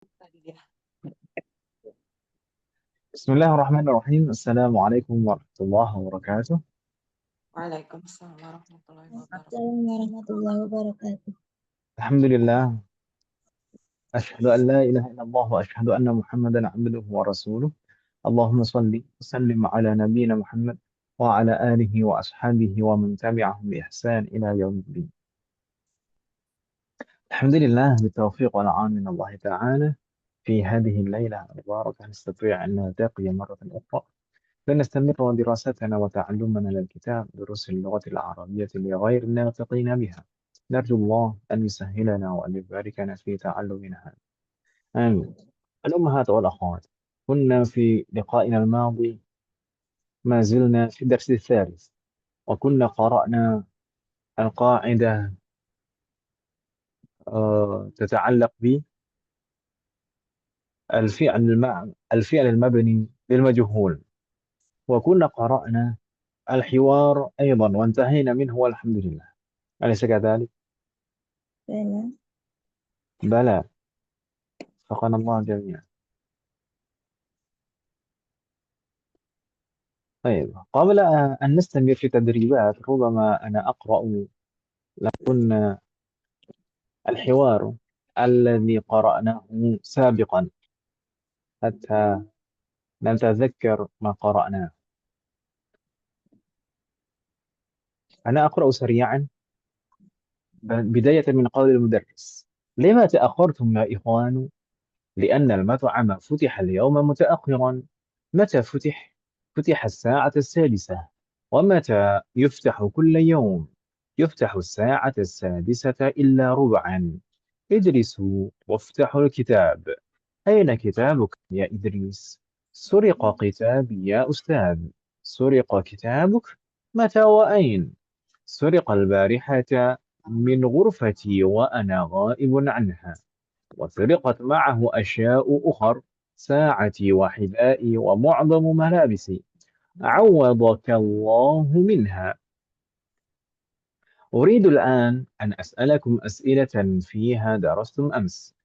tadi dia. بسم الله الرحمن الرحيم. السلام عليكم ورحمة الله وبركاته. Waalaikumsalam warahmatullahi wabarakatuh. Assalamualaikum warahmatullahi wabarakatuh. الحمد لله، أشهد أن لا إله إلا الله وأشهد أن محمدا عبده ورسوله. اللهم صل وسلم على نبينا محمد وعلى آله وأصحابه ومن تبعهم بإحسان إلى يوم الدين. الحمد لله بالتوفيق والعون من الله تعالى. في هذه الليلة المباركة نستطيع أن نلتقي مرة أخرى لنستمر دراستنا وتعلمنا للكتاب دروس اللغة العربية لغير الناطقين بها. نرجو الله أن يسهلنا وأن يباركنا في تعلمنا هذا. آمين. الأمهات والأخوات، كنا في لقائنا الماضي ما زلنا في الدرس الثالث، وكنا قرأنا القاعدة تتعلق الفعل المبني للمجهول، وكنا قرأنا الحوار أيضا وانتهينا منه والحمد لله. أليس كذلك؟ Bella. بلى، وفقنا الله جميعا. طيب، قبل أن نستمر في تدريبات ربما أنا أقرأ لكم الحوار الذي قرأناه سابقا حتى نتذكر ما قرأناه. أنا أقرأ سريعا بداية من قول المدرس: لما تأخرتم يا إخوان؟ لأن المطعم فتح اليوم متأخرا. متى فتح؟ فتح الساعة السادسة. ومتى يفتح كل يوم؟ يفتح الساعة السادسة إلا ربعا. ادرسوا وافتحوا الكتاب. أين كتابك يا إدريس؟ سرق كتابي يا أستاذ. سرق كتابك؟ متى وأين؟ سرق البارحة من غرفتي وأنا غائب عنها، وسرقت معه أشياء أخر: ساعتي وحذائي ومعظم ملابسي، عوضك الله منها. أريد الآن أن أسألكم أسئلة فيها درستم أمس.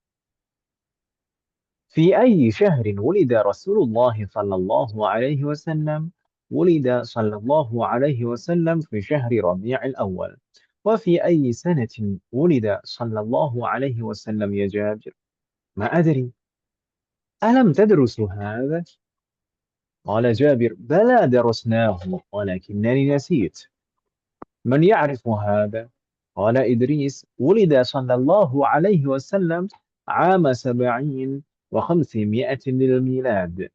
في أي شهر ولد رسول الله صلى الله عليه وسلم؟ ولد صلى الله عليه وسلم في شهر ربيع الأول. وفي أي سنة ولد صلى الله عليه وسلم يا جابر؟ ما أدري. ألم تدرسوا هذا؟ قال جابر: بلى درسناه ولكنني نسيت. من يعرف هذا؟ قال إدريس: ولد صلى الله عليه وسلم عام 70 و500 للميلاد.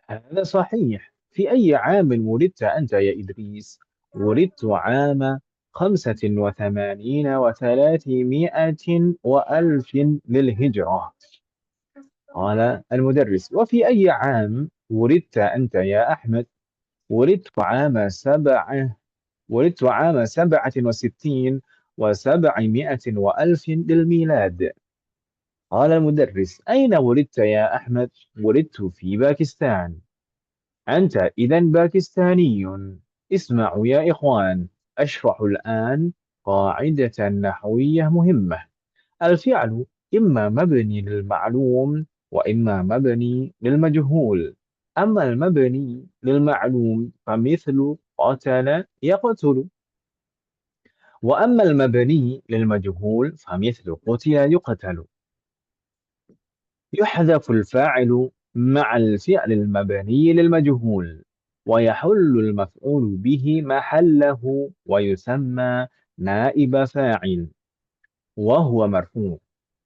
هذا صحيح. في أي عام ولدت أنت يا إدريس؟ ولدت عام 85 و300 وألف للهجرة. قال المدرس: وفي أي عام ولدت أنت يا أحمد؟ ولدت عام 67 و700 وألف للميلاد. قال المدرس: أين ولدت يا أحمد؟ ولدت في باكستان. أنت إذا باكستاني. اسمعوا يا إخوان، أشرح الآن قاعدة نحوية مهمة. الفعل إما مبني للمعلوم وإما مبني للمجهول. أما المبني للمعلوم فمثل قتل يقتل، وأما المبني للمجهول فمثل قتل يقتل. يحذف الفاعل مع الفعل المبني للمجهول، ويحل المفعول به محله ويسمى نائب فاعل، وهو مرفوع.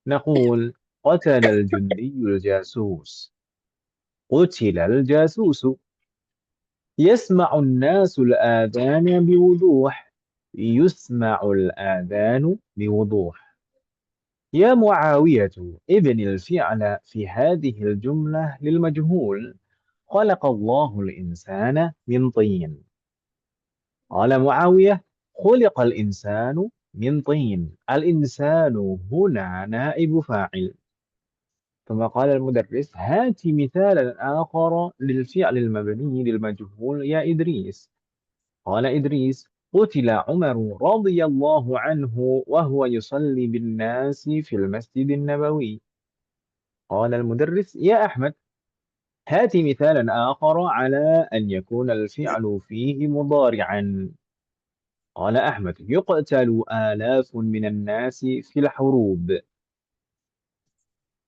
نقول: قتل الجندي الجاسوس. قتل الجاسوس. يسمع الناس الآذان بوضوح. يسمع الآذان بوضوح. يا معاوية، ابن الفعل في هذه الجملة للمجهول: خلق الله الإنسان من طين. قال معاوية: خلق الإنسان من طين. الإنسان هنا نائب فاعل. ثم قال المدرس: هات مثالا آخر للفعل المبني للمجهول يا إدريس. قال إدريس: قتل عمر رضي الله عنه وهو يصلي بالناس في المسجد النبوي. قال المدرس يا أحمد هات مثالا آخر على أن يكون الفعل فيه مضارعا. قال أحمد يقتل آلاف من الناس في الحروب.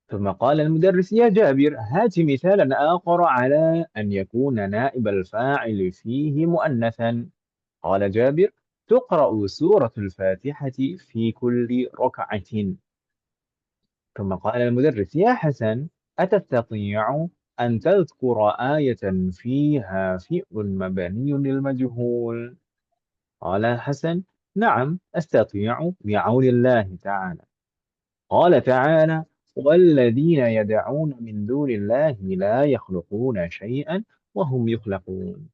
ثم قال المدرس يا جابر هات مثالا آخر على أن يكون نائب الفاعل فيه مؤنثا. قال جابر تقرأ سورة الفاتحة في كل ركعة. ثم قال المدرس يا حسن أتستطيع أن تذكر آية فيها فئل مبني للمجهول؟ قال حسن نعم أستطيع بعون الله تعالى. قال تعالى والذين يدعون من دون الله لا يخلقون شيئا وهم يخلقون.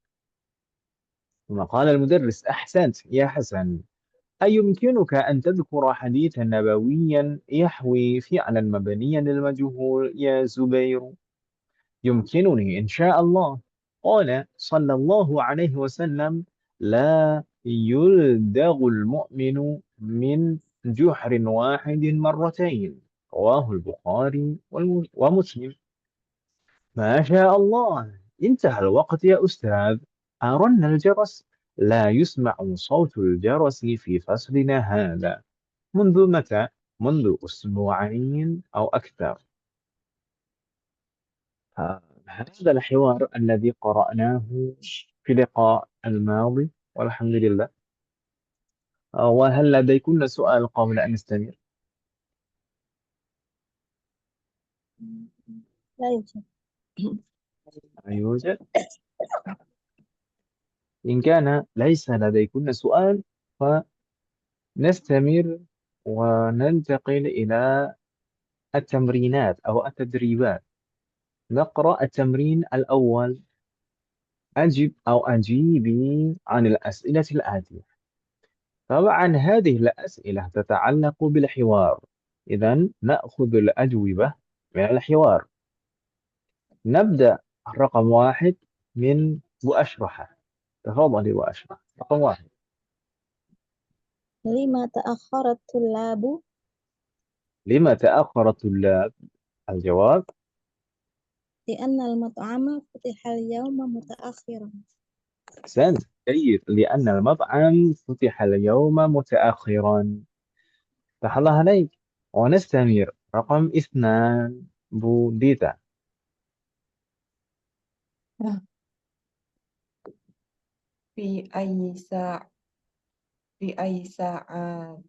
ثم قال المدرس أحسنت يا حسن أيمكنك أن تذكر حديثا نبويا يحوي فعلا مبنيا للمجهول يا زبير؟ يمكنني إن شاء الله. قال صلى الله عليه وسلم لا يلدغ المؤمن من جحر واحد مرتين. رواه البخاري ومسلم. ما شاء الله انتهى الوقت يا أستاذ. أرن الجرس. لا يسمع صوت الجرس في فصلنا هذا. منذ متى؟ منذ أسبوعين أو أكثر. هذا الحوار الذي قرأناه في اللقاء الماضي والحمد لله. وهل لديكن سؤال قبل أن نستمر؟ لا يوجد. لا يوجد. إن كان ليس لديكن سؤال فنستمر وننتقل إلى التمرينات أو التدريبات. نقرأ التمرين الأول. أجب أو أجيبي عن الأسئلة الآتية. طبعا هذه الأسئلة تتعلق بالحوار، إذا نأخذ الأجوبة من الحوار. نبدأ رقم واحد من وأشرحه. تفضلي وأشرح. رقم واحد. لما تأخر الطلاب؟ لما تأخر الطلاب؟ الجواب لأن المطعم فتح اليوم متأخرا. أحسنت جيد، لأن المطعم فتح اليوم متأخرا. فتح الله عليك. ونستمر رقم اثنان. بوديتا. في أي ساعة في أي ساعة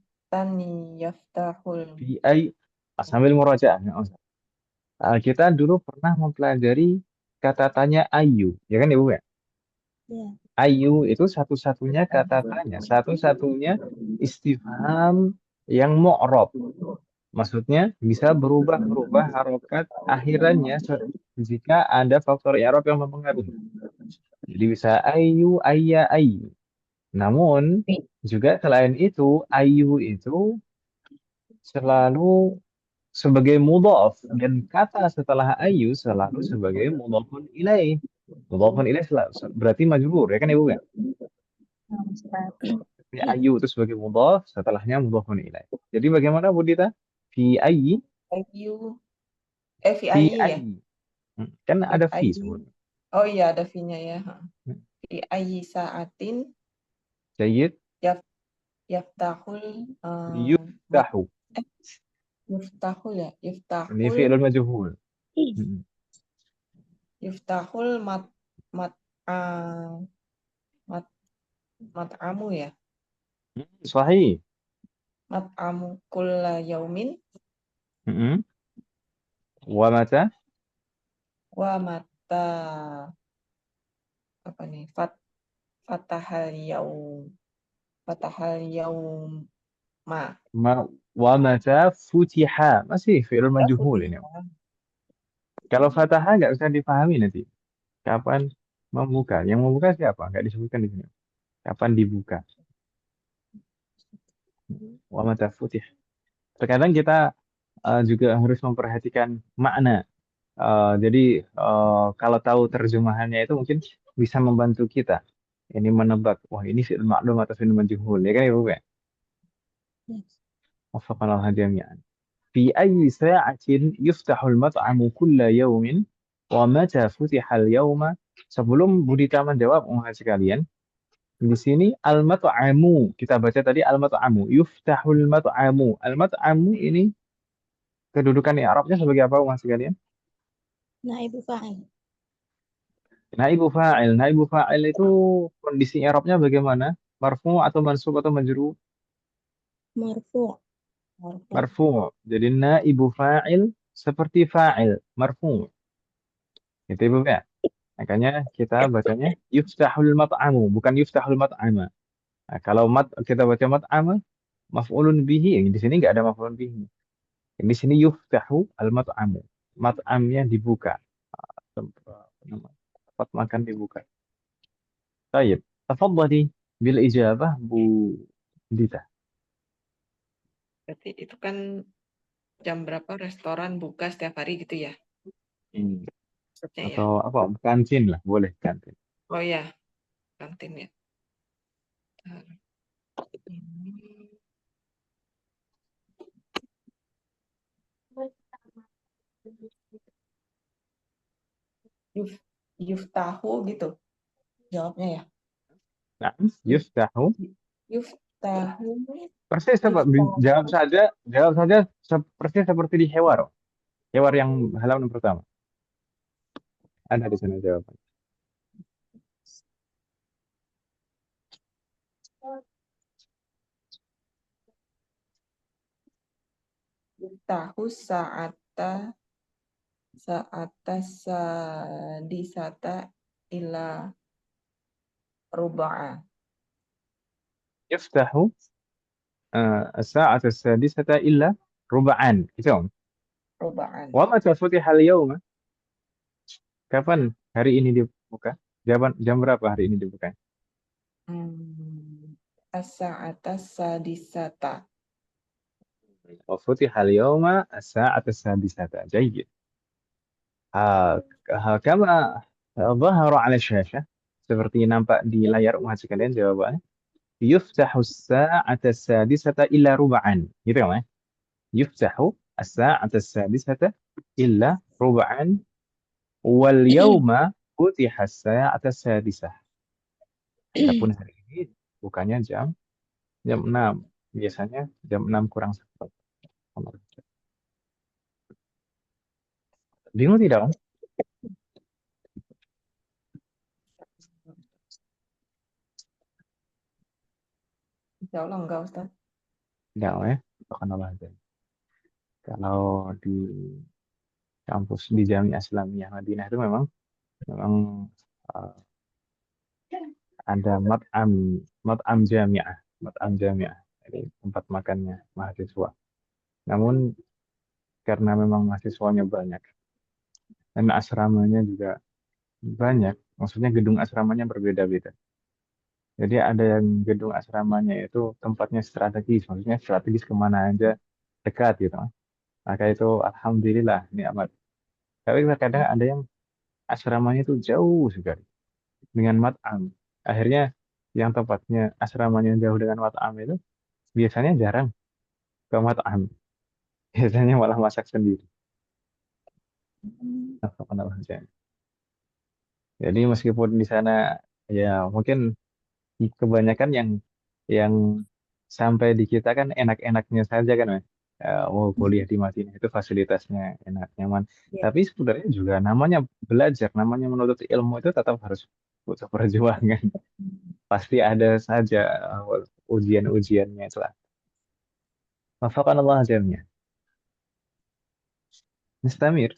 يفتح في أي sambil murajaah ya, Ustaz. Kita dulu pernah mempelajari kata tanya ayu, ya kan Ibu ya? Ya, Ayu itu satu-satunya kata tanya, satu-satunya istifham yang mu'rab. Maksudnya bisa berubah-berubah harokat akhirannya jika ada faktor i'rab yang mempengaruhi. Jadi bisa ayu, ayya, ayu. Namun juga selain itu, ayu itu selalu sebagai mudhaf dan kata setelah ayu selalu sebagai mudhafun ilaih. Mudhafun ilaih berarti majrur ya kan Ibu kan? Ya, ayu itu sebagai mudhaf, setelahnya mudhafun ilaih. Jadi bagaimana Bu Dita? Fi ayyi? ayu fi Fi ayi ya ayyi. Kan fi ada fi ayi sebelumnya. oh iya ada fi-nya ya Hmm. fi ayi saatin Jayyid. yaf yaftahul mat Yuftahu. yuftahul ya Ini yuftahul fi'lul majhul. Hmm. yuftahul mat mat mat'amu ya Sahih. mat'amu kulla yaumin Hmm. Wa mata? wa mata apa nih fatahal yaum fatahal yaum ma Ma, wa mata futiha. Masih fi'lul majhul ini. futiha Kalau fataha nggak usah dipahami nanti. Kapan membuka? Yang membuka siapa? Nggak disebutkan di sini. Kapan dibuka? Wa mata futih. Terkadang kita juga harus memperhatikan makna. Jadi kalau tahu terjemahannya itu mungkin bisa membantu kita. Ini menebak, wah ini fi'il ma'lum atau fi'il majhul. Ya kan Ibu ya? ya. Wafaqanallah jami'an. في أي ساعة يفتح المطعم كل يوم ومتى فتح اليوم. Sebelum Budita menjawab sekalian, di sini al-mat'amu, kita baca tadi al-mat'amu, yuftahul mat'amu. Al-mat'amu ini kedudukan Arabnya sebagai apa sekalian? Naibu fa'il. Naibu fa'il. Naibu fa'il itu kondisi Arabnya bagaimana? Marfu atau mansub atau majrur? Marfu'. Marfu. Jadi naibu fa'il seperti fa'il, marfu. Itu Ibu ya. Makanya kita bacanya yuftahul mat'amu, bukan yuftahul mat'ama. Nah, kalau kita baca mat'ama, maf'ulun bihi, di sini nggak ada maf'ulun bihi. Di sini yuftahu al-mat'amu. Mat'amnya dibuka. Tempat makan dibuka. Baik. Tafadhali bil ijabah Bu Dita. Berarti itu kan jam berapa restoran buka setiap hari gitu ya? Hmm. Maksudnya ya. Atau apa? Kantin lah, boleh kantin. Oh ya, kantin ya. Ini. Yuftahu gitu jawabnya ya. Nah, yuftahu. Yuftahu. Persis jawab saja persis seperti di Hewar. Hewar yang halaman pertama. Ada di sana jawaban. Yuftahu sa'ata sadisata ila ruba'a. Yuftahu الساعة السادسة إلا ربعا. Itu. Ruba'an. ومتى فتح اليوم? Kapan hari ini dibuka? Jam berapa hari ini dibuka? As-sa'ata sadisata. وفتح اليوم الساعة السادسة. جيد. كما ظهر على الشاشة, seperti nampak di layar sekalian jawabannya. Yuftahu as-sa'ata as-sadisata illa rub'an. Gitu kan? Yuftahu as-sa'ata as-sadisata illa rub'an wal yawma futiha as-sa'ata as-sadisah. Adapun hari ini bukannya jam 6. Biasanya jam 6 kurang 1. Bingung tidak, Om? Insya Allah enggak, Ustaz. Tidak, ya. Subhanallah. Kalau di kampus di Jami'ah Islamiyah Madinah itu memang uh, ada mat'am jami'ah, jadi tempat makannya mahasiswa. Namun karena memang mahasiswanya banyak dan asramanya juga banyak, maksudnya gedung asramanya berbeda-beda. Jadi ada yang gedung asramanya itu tempatnya strategis, maksudnya strategis kemana aja dekat gitu. Maka itu alhamdulillah nikmat. Tapi kadang ada yang asramanya itu jauh sekali dengan mat'am. Akhirnya yang tempatnya asramanya jauh dengan mat'am itu biasanya jarang ke mat'am. Biasanya malah masak sendiri. Subhanallah. Jadi meskipun di sana ya mungkin kebanyakan yang sampai di kita kan enak-enaknya saja kan, Mas. Oh, kuliah di Madinah itu fasilitasnya enak, nyaman. Ya. Tapi sebenarnya juga namanya belajar, namanya menuntut ilmu itu tetap harus butuh perjuangan. Pasti ada saja ujian-ujiannya itu. Wafaqan Allah jami'an. Nistamir.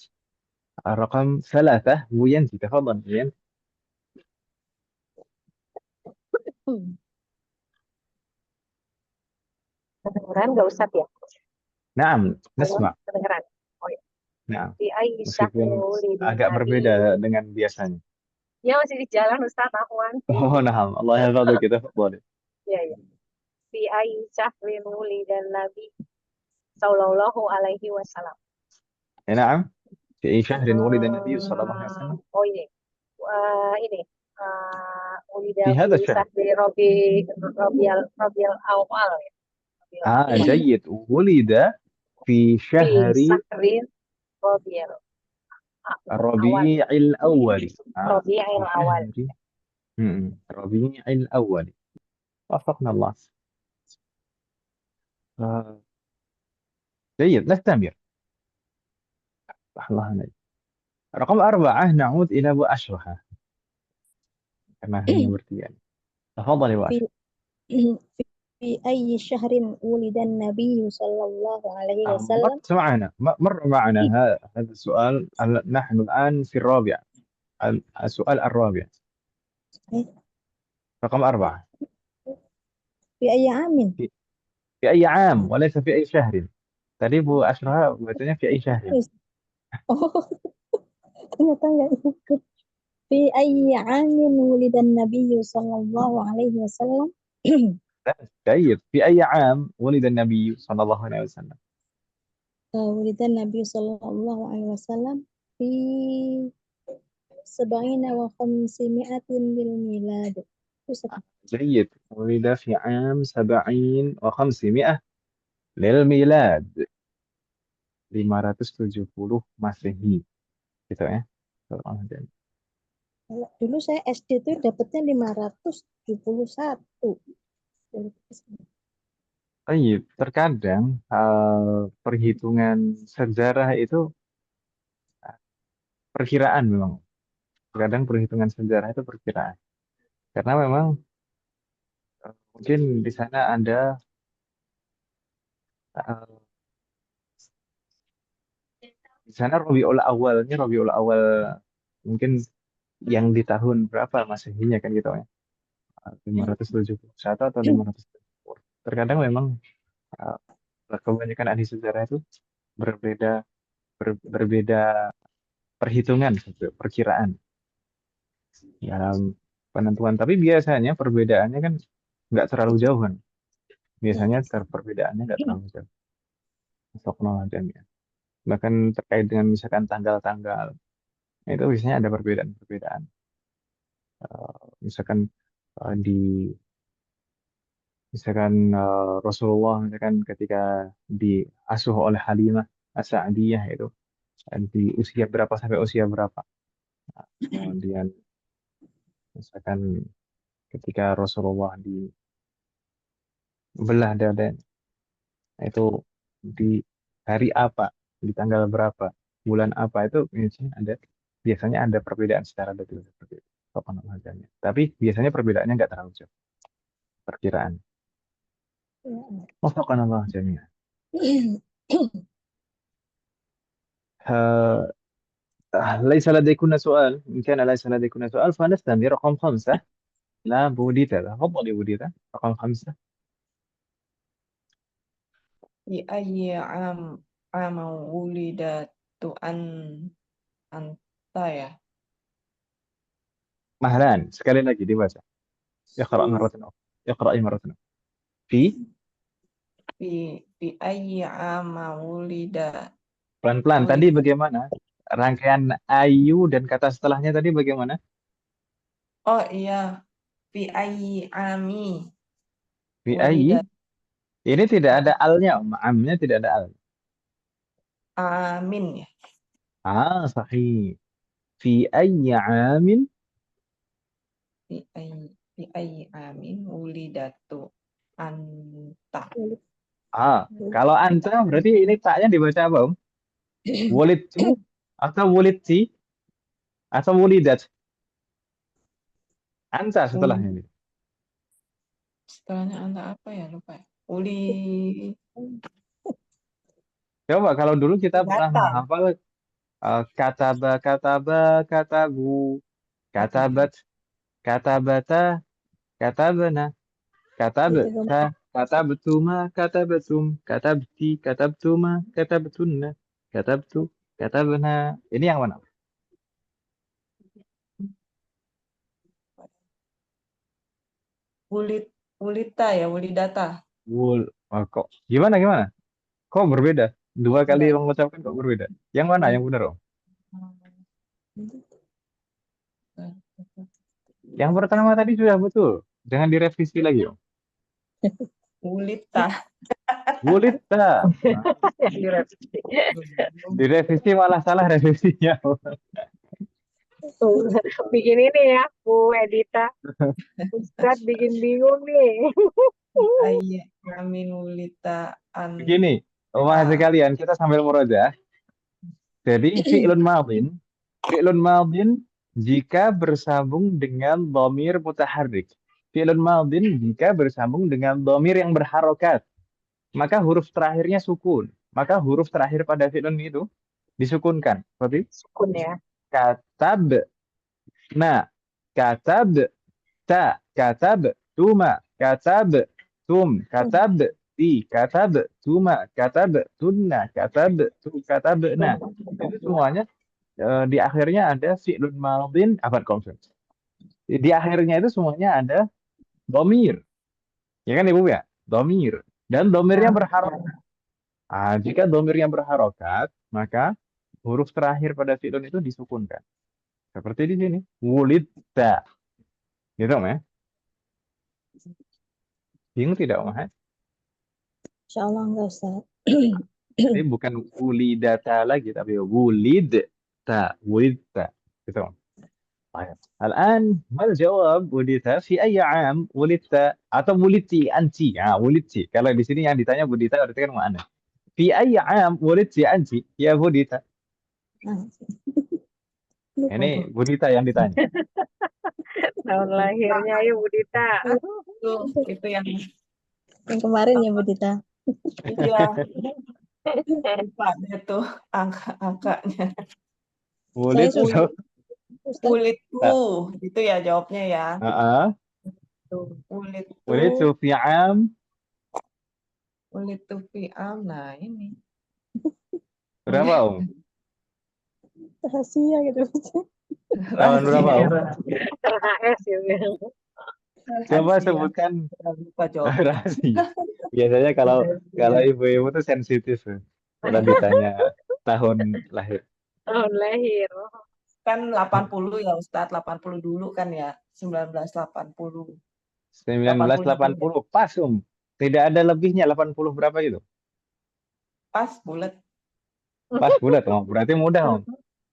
رقم 3 Bu Yanti, تفضل Bu Yanti. Kedengeran nggak Ustaz ya? Naam, Halo, nasma. kedengeran. Oh ya. Naam, Di Aisyah meskipun Maulidin agak Nabi. berbeda dengan biasanya. Ya masih di jalan Ustaz Ahwan. Oh, naam. Allah yahfadhu kita, tafadhali. Ya ya. Di Aisyah Maulidin Nabi Sallallahu Alaihi Wasallam. Naam. Fi syahrin wulida Nabi sallallahu alaihi wasallam. Oh ini. Ini. Ulida Fi hadha fi syahr. sahri Rabiul Awal ya. Rabiul Awal. جيد. ولد Fi Fi syahri syahrin Rabiul awal. Rabi'il awwal. Rabiul Fi awal. syahri Rabi'il awwal. وفقنا الله. جيد، نستمر. الله عليك. رقم 4 نعود إلى أبو أشرحة كما هي مرتين. تفضل أبو أشرحة. في في أي شهر ولد النبي صلى الله عليه وسلم؟ مرت معنا، مر معنا هذا السؤال. نحن الآن في الرابع، السؤال الرابع، رقم 4. في أي عام؟ في أي عام وليس في أي شهر. Tadi Bu Ashra bacanya في أي شهر. Oh, ternyata nggak ikut. في أي عام ولد النبي صلى الله عليه وسلم؟ جيد. في أي عام ولد النبي صلى الله عليه وسلم. ولد النبي صلى الله عليه وسلم في 70 و500 للميلاد. جيد. ولد في عام 70 و500 للميلاد. 570 Masehi. Gitu ya. Dulu saya SD itu dapatnya 571. Baik, terkadang perhitungan sejarah itu perkiraan memang. Terkadang perhitungan sejarah itu perkiraan. Karena memang mungkin di sana ada di sana Rabiul Awalnya, Rabiul Awal mungkin yang di tahun berapa Masehinya kan gitu ya. 571 atau 570. Terkadang memang kebanyakan ahli sejarah itu berbeda berbeda perhitungan, perkiraan dalam penentuan. Tapi biasanya perbedaannya kan nggak terlalu jauh kan. Biasanya perbedaannya nggak terlalu jauh. Astagfirullah ya. Bahkan terkait dengan misalkan tanggal-tanggal, itu biasanya ada perbedaan-perbedaan. Misalkan misalkan Rasulullah misalkan ketika diasuh oleh Halimah As-Sa'diyah itu di usia berapa sampai usia berapa. Kemudian misalkan ketika Rasulullah dibelah dada itu di hari apa, di tanggal berapa, bulan apa, itu biasanya ada perbedaan secara detail seperti itu. Tapi biasanya perbedaannya nggak terlalu jauh. Perkiraan. Wafakanallah jami'an. ليس لديكن سؤال؟ إن كان ليس لديكن سؤال فنستمر. رقم 5 لا بوديتا. تفضلي بوديتا. رقم 5. Di ayyi am wulidatu anta ya. مهلان. sekali lagi dibaca. اقرأ مرة أخرى. اقرأي مرة أخرى. Fi ayyi am wulida. Pelan-pelan. Tadi bagaimana? Rangkaian ayu dan kata setelahnya tadi bagaimana? Oh iya, fi ayyi ami. Fi ayyi. Wulida. Ini tidak ada alnya, amnya tidak ada al. Amin ya. Sahih. Fi ayyi amin. Fi ayyi amin wulidatu anta. Kalau anta berarti ini taknya dibaca apa, Om? Wulidtu atau wulidti atau wulidat? Anta setelahnya ini. Setelahnya anta apa ya, lupa ya. Coba kalau dulu kita pernah Data. hafal katabu, katabat, katabata, katabana, katabta, katabtuma, katabatum, katabti, katabtuma, katabtunna, katabtu, katabna. Ini yang mana? Wulita ya, wulidata. Kok gimana? Kok berbeda? Dua kali Enggak. mengucapkan kok berbeda. Yang mana yang benar, Om? Yang pertama tadi sudah betul. Jangan direvisi lagi, Om. Wulita. Wulidta. Nah, Yang direvisi. Belum. direvisi malah salah revisinya. Tuh, bikin ini ya, Bu Edita. Ustadz bikin bingung nih. Ayya yamin wulita an Begini, rumah sekalian, kita sambil murojaah. Jadi fi'lun madin jika bersambung dengan dhamir mutaharrik. Fi'lun madin jika bersambung dengan dhamir yang berharokat, maka huruf terakhirnya sukun. Maka huruf terakhir pada fi'lun itu disukunkan. Seperti Sukun ya. katab, na, katab, ta, katab, tuma, katab, tum, katab, ti, katab, tuma, katab, tunna, katab, tu, katab, na. Itu semuanya di akhirnya ada fi'lun madin apa konsep. Di akhirnya itu semuanya ada domir. Ya kan Ibu ya? Domir. Dan domirnya berharokat. Jika domirnya berharokat, maka huruf terakhir pada fi'lun itu disukunkan. Seperti di sini. Wulidta. Gitu, Om ya? Bingung tidak, Om? Insya Allah enggak Ustaz. Jadi bukan wulidata lagi, tapi wulidta. Wulidta. Gitu, Om. طيب الآن ما الجواب ولدت في أي عام ولدت atau ولدتي أنت ولدتي kalau di sini yang ditanya Budita berarti kan mana في أي عام ولدتي أنت يا Budita Nah, lupa ini Bu. Budita yang ditanya Tahun lahirnya ya Bu Dita. itu yang Yang kemarin ya Bu Dita. iya lupa deh tuh angka-angkanya. Wulid Saya sudah Ustaz. Ulitku itu ya jawabnya ya. Ulitku ولدت في عام ulittu fi am. Nah ini berapa Om? Rahasia gitu Ustaz. Tahun berapa Om? RHS ya. Coba Rahasia. sebutkan Lupa jawab. rahasia. Biasanya kalau ibu-ibu tuh sensitif kalau ditanya tahun lahir. Tahun lahir. Kan 80 ya Ustadz, 80 dulu kan ya, 1980. 1980 pas Om. Tidak ada lebihnya 80 berapa itu? Pas bulat. Pas bulat Om. Berarti mudah Om.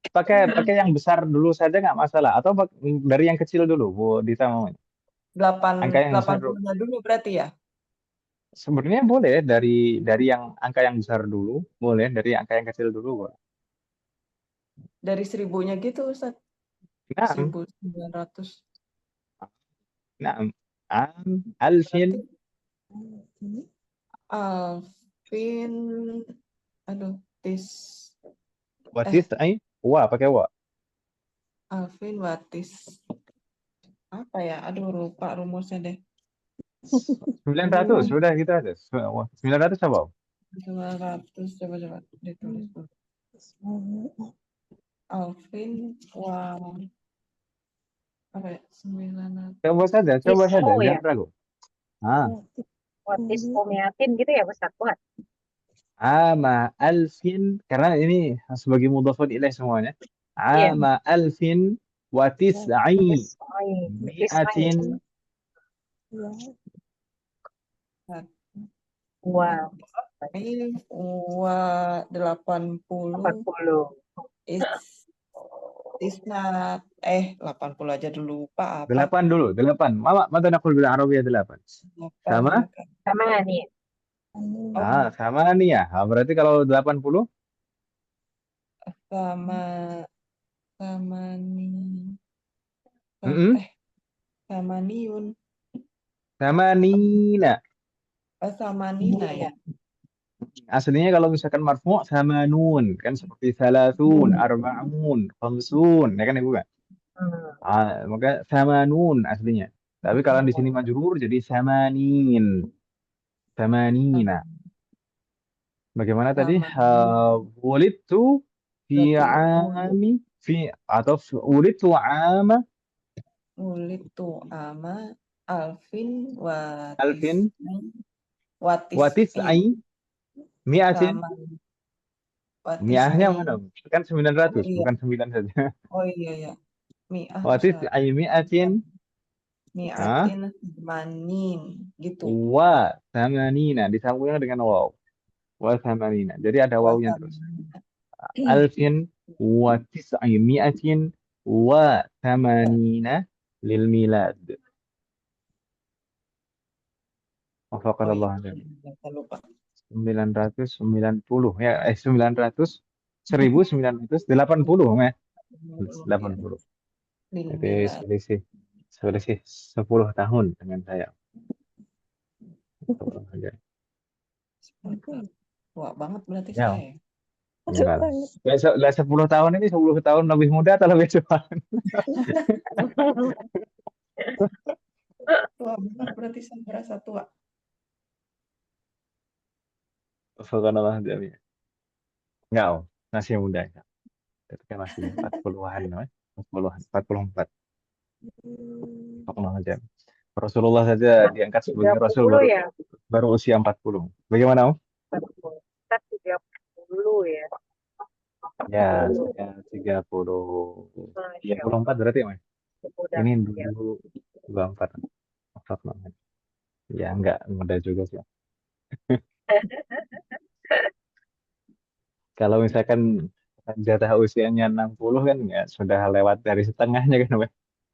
Pakai yang besar dulu saja nggak masalah atau dari yang kecil dulu Bu Dita mau. Angka yang besar dulu. 80-nya dulu berarti ya? Sebenarnya boleh dari yang angka yang besar dulu, boleh dari angka yang kecil dulu, Bu. Dari 1000-nya gitu Ustadz. Nah, 1900. nah, alfin, Alvin, aduh, watis, pakai wa. Alvin Watis. Apa ya? Aduh, lupa rumusnya deh. 900 sudah gitu aja. 900 apa? Om? 900 coba ditulis dulu. Alvin apa ya? 900. Coba saja, Oh, ya. jangan ragu. Watis Umiatin gitu ya Ustaz buat. Ama alfin karena ini sebagai mudhafun ilaih semuanya. Iya. Ama alfin wa tis'i mi'atin Wow. Ini 80 isna 80 aja dulu Pak apa? 8 dulu, 8. Mata naqul bil arabiyah 8. Sama? Sama nih. Sama nih ya. Berarti kalau 80 sama nih. Sama niun. sama Nina. Sama Nina ya. Aslinya kalau misalkan marfu sama nun kan seperti salatun, arba'un, khamsun, ya kan Ibu kan? Maka sama nun aslinya. Tapi kalau di sini majrur jadi samanin. Samanina. Bagaimana tadi? Wulidtu fi ami wulidtu ama alfin alfin watis mi'atin. Mi'ahnya watis mana? Kan 900, iya. bukan 9 saja. Oh iya ya. Watis mi'atin Hah? mi'atin manin gitu. Wa thamanina disambungnya dengan waw. Wa thamanina. Jadi ada wawnya terus. Alfin wa tis'i mi'atin wa thamanina lil milad. Oh Wafaqanallah. iya, saya lupa. 990 ya 1980 ya. 80. Lil Jadi milad. selisih 10 tahun dengan saya. Tua banget berarti Ya, saya. enggak lah. Lah 10 tahun ini 10 tahun lebih muda atau lebih tua? Tua banget berarti saya merasa tua. Subhanallah jami'an. Enggak, Om. Masih muda ya. Itu kan masih 40-an, no? 40-an, 44. Subhanallah jami'an. Rasulullah saja diangkat sebagai Rasul 30 ya. baru usia 40. Bagaimana, Om? 40. Kita 30 ya. Ya, saya 30. Masya 34 berarti, Om. Allah. Ini Ya. dulu 24. Astagfirullah. Ya, enggak muda juga sih. Kalau misalkan jatah usianya 60 kan ya sudah lewat dari setengahnya kan, Om.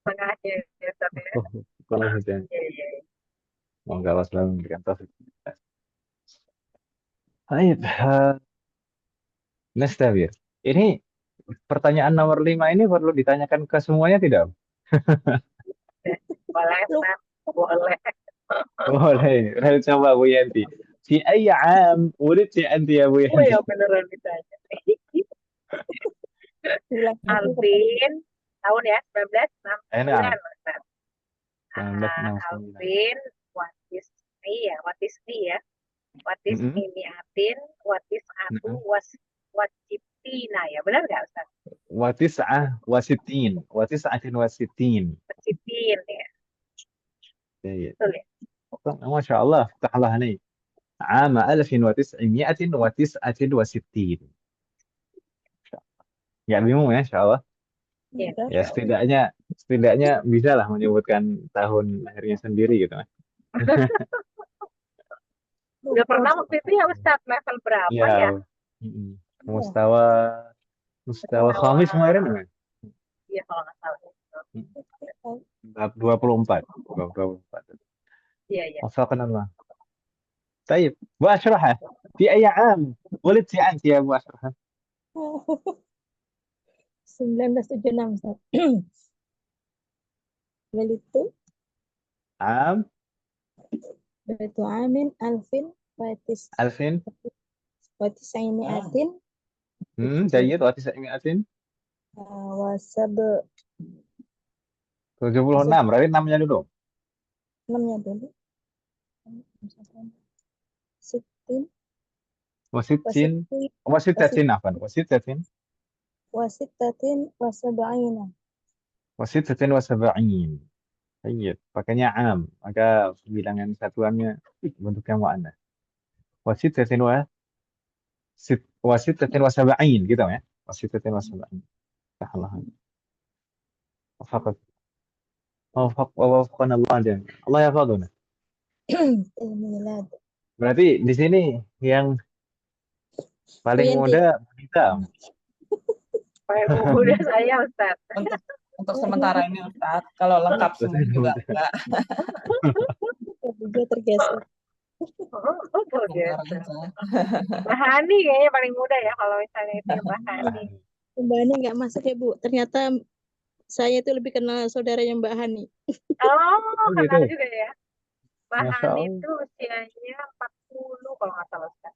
Tengahnya ya, tapi ya. Kalau sudah Iya, iya. semoga Allah selalu memberikan taufik. Baik, Nastabir. Ini pertanyaan nomor 5 ini perlu ditanyakan ke semuanya tidak? Boleh, Ustaz. Boleh. Boleh, boleh coba Bu Yanti. Fi ayyi 'am wulidti anti ya Bu Oh Yanti? ya beneran ditanya. Ulang lagi Alvin, tahun ya, 1969, Nah, Ustaz. 1969. Alvin, what is me ya? What is Mm-mm. mimiatin, what is atu, Mm-mm. wajibtina ya, benar nggak Ustaz? Watis'ah wasitin. Watis'atin wasitin. Wajibin ya, Ya, ya. betul ya. Masya Allah, فتح عليك. عام 1969. Ya bingung ya, Insya Allah. Iya, Udah. Ya setidaknya bisa lah menyebutkan tahun lahirnya sendiri gitu. udah pernah waktu itu ya Ustaz, level berapa Ya, ya? mm-mm. Iya. Mustawa Mustawa Khamis kemarin kan? Iya kalau nggak salah. Bab 24. Bab 24. Iya, iya. وفقنا الله. طيب وأشرحه في أي عام ولدت أنت يا أبو أشرحه؟ 1976 Ustaz. Walitu عام Amin Alvin Watis 2000 Watis'imiatin جيد و900 wasab 76 berarti 6-nya dulu 6-nya dulu. Sitin وستين wasitin وستة عفوا وستة wasitatin wasab'ina. وستة وسبعين طيب pakainya am maka bilangan satuannya bentuknya muannats وستة وستة وسبعين gitu ya وستة وسبعين Allah وفقط ووفقنا الله جميعا Allah yahfaduna. Milad. Berarti di sini yang paling Yanti. muda wanita. Paling muda saya Ustaz. Untuk sementara ini Ustaz, kalau lengkap semua juga enggak. Juga tergeser. Oh, Sebentar biasa. aja. Mbak Hani kayaknya paling muda ya kalau misalnya itu ya, Mbak Hani. Mbak Hani nggak masuk ya Bu. Ternyata saya itu lebih kenal saudaranya Mbak Hani. Oh, gitu. kenal juga ya. Mbak Masya Hani Allah. itu usianya 40 kalau nggak salah Ustaz.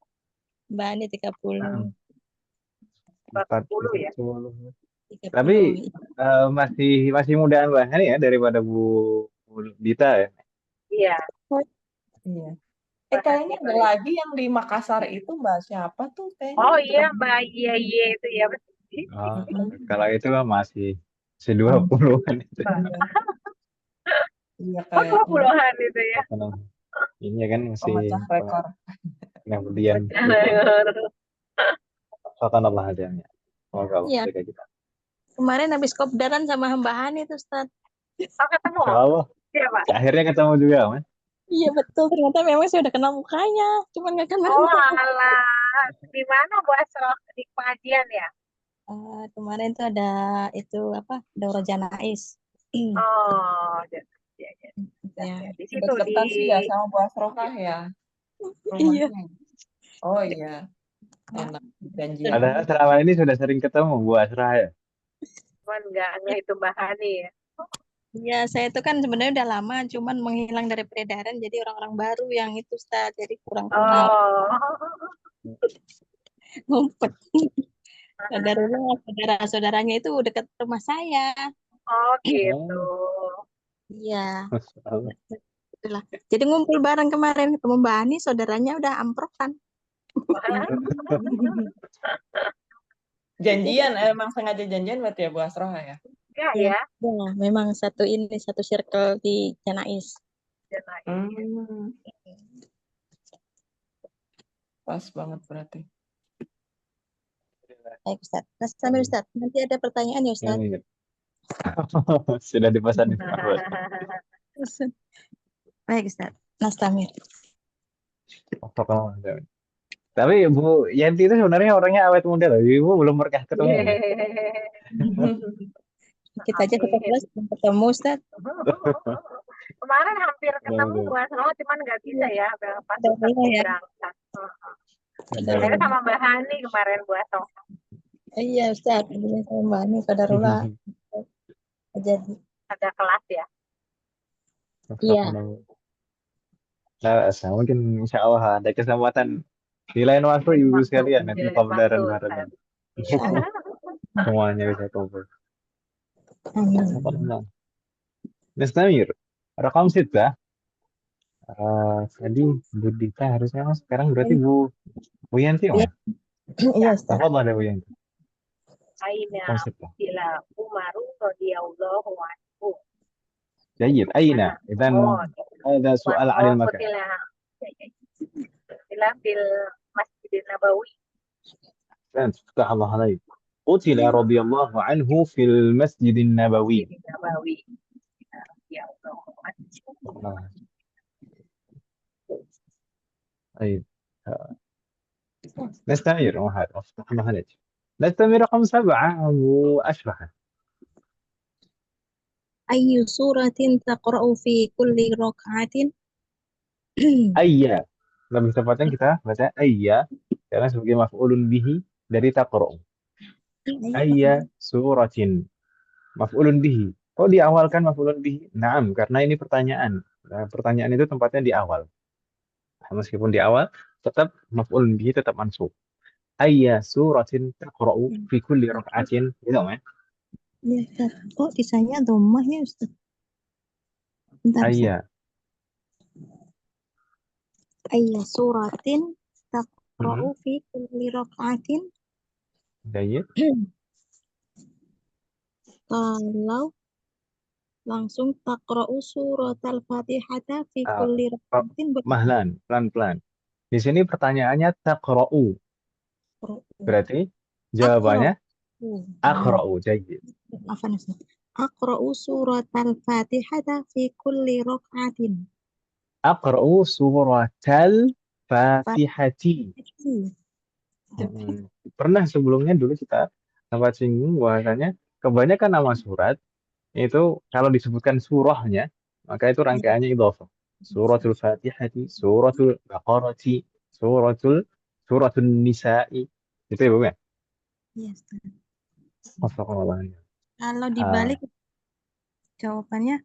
Mbak Hani 30. 40 ya. 40. 30. Tapi masih mudaan Mbak Hani ya daripada Bu Dita ya. Iya. Iya. Kayaknya ada lagi yang di Makassar itu Mbak siapa tuh kayaknya? Oh iya, Mbak Iya itu ya. Oh, kalau itu kan masih 20-an itu. Iya Oh, kayak 20-an itu ya. Ini kan masih pemecah rekor. kemudian akan Allah adanya. Semoga Allah Iya. jaga kita. Kemarin habis kopdaran sama Mbak Hani tuh Ustaz. Oh, ketemu. Insya Allah. Siapa? Akhirnya ketemu juga, Mas. Iya betul, ternyata memang saya udah kenal mukanya, cuman nggak kenal Oh nama. alah, di mana Bu Asro? Di pengajian ya? Kemarin tuh ada itu apa, Daurah Janais. Oh, ya, ya, Ya, ya. Di situ di Deketan sih ya sama Bu Asrokah ya iya. rumahnya. Oh iya, enak janjian. Padahal selama ini sudah sering ketemu Bu Asra ya. cuman nggak itu bahani ya. Iya, saya itu kan sebenarnya udah lama, cuman menghilang dari peredaran, jadi orang-orang baru yang itu Ustaz, jadi kurang kenal, Oh, ngumpet. Saudara saudara-saudaranya itu dekat rumah saya. oh gitu. Oh, Iya, Masya Allah. itulah. Jadi ngumpul bareng kemarin ketemu Mbak Ani, saudaranya udah amprokan. Janjian, emang sengaja janjian berarti ya Bu Asroha ya? Enggak Ya, ya, ya, memang satu ini satu circle di Janais. Jangan. Hmm, pas banget berarti. Baik Ustaz. Nah, sambil Ustaz, nanti ada pertanyaan ya Ustaz. Amin. Sudah dipesan di Mas. Baik Ustaz. Nastamir. Tapi Bu Yanti itu sebenarnya orangnya awet muda loh. Ibu belum pernah ketemu ya? Kita aja Amin. ketemu Ustaz. Kemarin hampir ketemu Betul, Bu Asro, cuman nggak bisa Iya, ya, pas ada Ustadz dulu mau ya. berangkat. Ada betul. Saya dulu. sama Mbak Hani kemarin Bu Asro. Iya Ustaz, ini sama Mbak Ani kadarullah jadi. Ada kelas ya. Iya. Nah, mungkin insya Allah ada kesempatan di lain waktu Lain ibu waktu, sekalian di nanti lain waktu kopdaran Ustaz. barengan. Iya. Semuanya bisa cover. Amin. Nestamir, rekam dah. Tadi Bu Dita harusnya Mas. Sekarang berarti Bu Yanti Iya, Mas. iya Ya, Ustaz. Apa ada Bu Yanti? Aina Rekam dah. Bila Umaru radhiyallahu anhu. جيد أين؟ Mana? إذا Oh, هذا سؤال عن المكان. Kutila. Kutila fil Masjidin Nabawi. أحسنت فتح الله عليك. قتل رضي الله عنه في المسجد النبوي. Masjidin Nabawi. Ya Allah. الله. طيب نستمر وهذا فتح الله عليك. نستمر رقم 7 وأشرح. Ayu suratin taqra'u fi kulli raka'atin. Ayya. Lebih tepatnya kita baca ayya karena sebagai maf'ulun bihi dari taqra'u. Ayya suratin. Maf'ulun bihi. Kok diawalkan maf'ulun bihi? Naam, karena ini pertanyaan. Nah, pertanyaan itu tempatnya di awal. Meskipun di awal, tetap maf'ulun bihi tetap mansub. Ayya suratin taqra'u fi kulli raka'atin. Gitu kan? Ya Ustaz. Kok kisahnya dhammah ya Ustaz? Bentar Ustaz. Ayya. Ayya suratin taqra'u fi kulli raka'atin. Jayyid. Kalau langsung taqra'u surat al-fatihata fi Ah, kulli raka'atin Mahlan, pelan-pelan. Di sini pertanyaannya taqra'u. Berarti jawabannya aqra'u. Jayyid. Afan Ustaz. Aqra'u surat al-fatihata fi kulli raka'atin. Aqra'u suratal Fatihati. Pernah sebelumnya dulu kita sempat singgung bahwasanya kebanyakan nama surat itu kalau disebutkan surahnya maka itu rangkaiannya idhofah. Suratul Fatihati, Suratul Baqarati, Suratul Nisa'i. Itu ya, Bu ya? Iya, Ustaz. Astagfirullah. Kalau Ah. dibalik jawabannya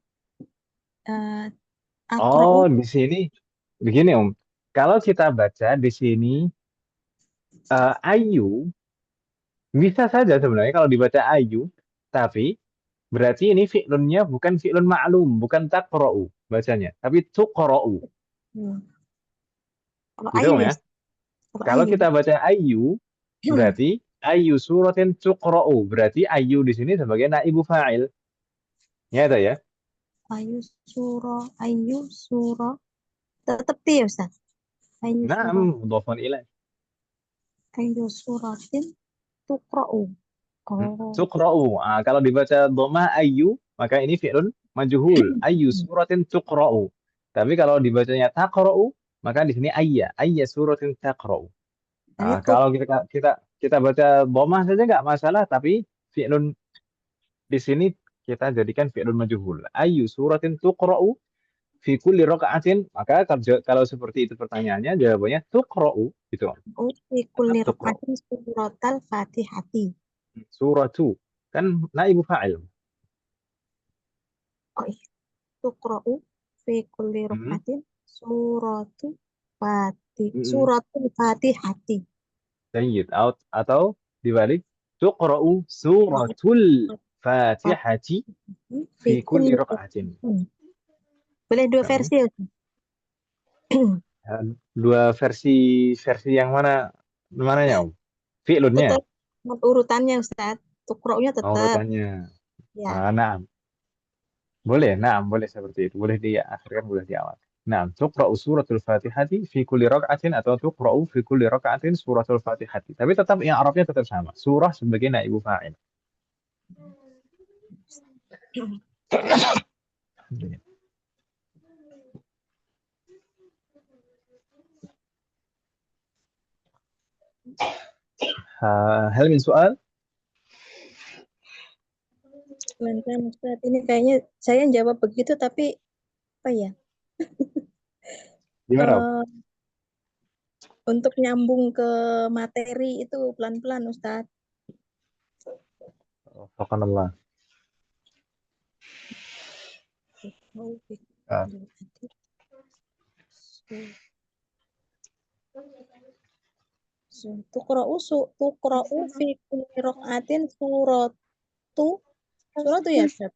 aqra'u Oh, di sini begini Om. Kalau kita baca di sini ayu bisa saja sebenarnya kalau dibaca ayu, tapi berarti ini fi'lunnya bukan fi'lun ma'lum, bukan taqra'u bacanya, tapi tuqra'u. Hmm. Kalau Gitu ayu Om ya, ya. kalau Kalau ayu. kita baca ayu, berarti ayu suratin tuqra'u. Berarti ayu di sini sebagai naibu fa'il. Ya itu ya. Ayu surah tetap dia Ustaz. Ayu Naam, surah, mudhafun ilaih. ayu suratin tuqra'u. Oh, Tuqra'u. Kalau dibaca dhamma ayu, maka ini fi'lun majhul. Ayyu suratin tuqra'u. Tapi kalau dibacanya taqra'u, maka di sini ayya suratin taqra'u. Tadi Nah, kalau kita baca dhammah saja nggak masalah, tapi fi'lun di sini kita jadikan fi'lun majhul. Ayyu suratin tuqra'u fi kulli raka'atin, maka kalau seperti itu pertanyaannya, jawabannya tuqra'u gitu. fi kulli Tuqra'u. rak'atin suratal Fatihati. Suratu kan naibu fa'il. Oh iya, tuqra'u fi kulli Hmm. rak'atin suratul Mm-mm. Fatihati. Jayyid. Atau dibalik tuqra'u suratul Fatihati Fi fi kulli kulli raka'atin. Boleh dua Kamu versi ya? dua versi yang mananya Om? Fi'lunnya, Tetap urutannya Ustaz. Tuqra'unya tetap. urutannya. Ya. Nah, boleh seperti itu. Boleh diakhirkan, boleh di awal. Nah, tuqra'u suratul Fatihati fi kulli raka'atin atau tuqra'u fi kulli raka'atin suratul Fatihati. Tapi tetap yang Arabnya tetap sama. Surah sebagai naibu fa'il. Hal min soal? Lancar Ustaz. Ini kayaknya saya jawab begitu tapi apa ya? Gimana Om? Eh, untuk nyambung ke materi itu pelan-pelan Ustaz. Subhanallah. Ah, Tuqra'u fi kulli raka'atin suratu ya Ustaz.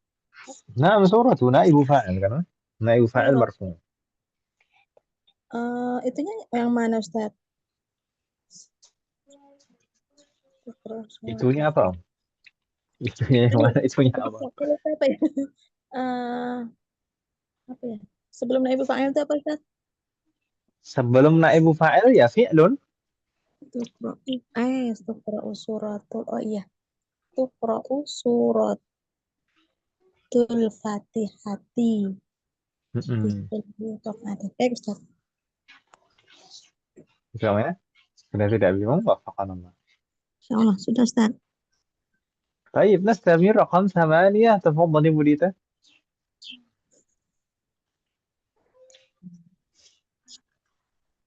Nah, suratu naibu fa'il kan? Naibu fa'il Surat. marfu'. Itunya yang mana Ustaz? Itunya apa Om? Itunya yang mana? Itunya apa? Aku lupa apa ya? Apa ya? Sebelum naibu fa'il itu apa Ustaz? Sebelum naibu fa'il ya fi'lun. Tuqra'u suratul. Oh iya. Tuqra'u suratul Fatihati. Mm-mm. Baik Ustaz. Gimana? Sudah tidak bingung? Wafaqanallah. Insyaallah sudah Ustaz. طيب نستمر رقم 8 تفضلي بوليتا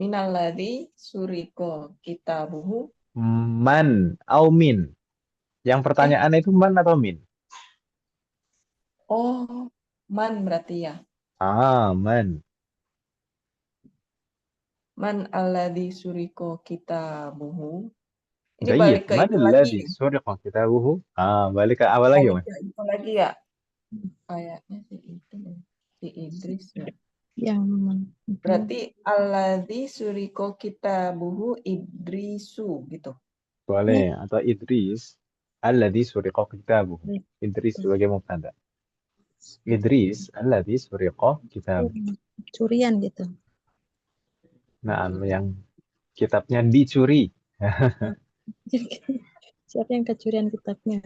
Minalladzi suriko kitabuhu. man au min. Yang pertanyaannya itu man atau min? Oh, man berarti ya. Man. Man alladzi suriko kitabuhu. Ini Jayyid. balik ke Man itu lagi. alladhi suriqa kitabuhu? Balik ke awal lagi, Balik Man. ke itu lagi ya. Kayaknya si itu deh. Si Idris ya. Yang Berarti alladzi suriko kitabuhu Idrisu gitu. Boleh. Atau Idris. Alladhi suriqa kitabuhu. Idris sebagai mubtada. Idris alladhi suriqa kitabuhu. curian gitu. Nah, yang kitabnya dicuri. Siapa yang kecurian kitabnya?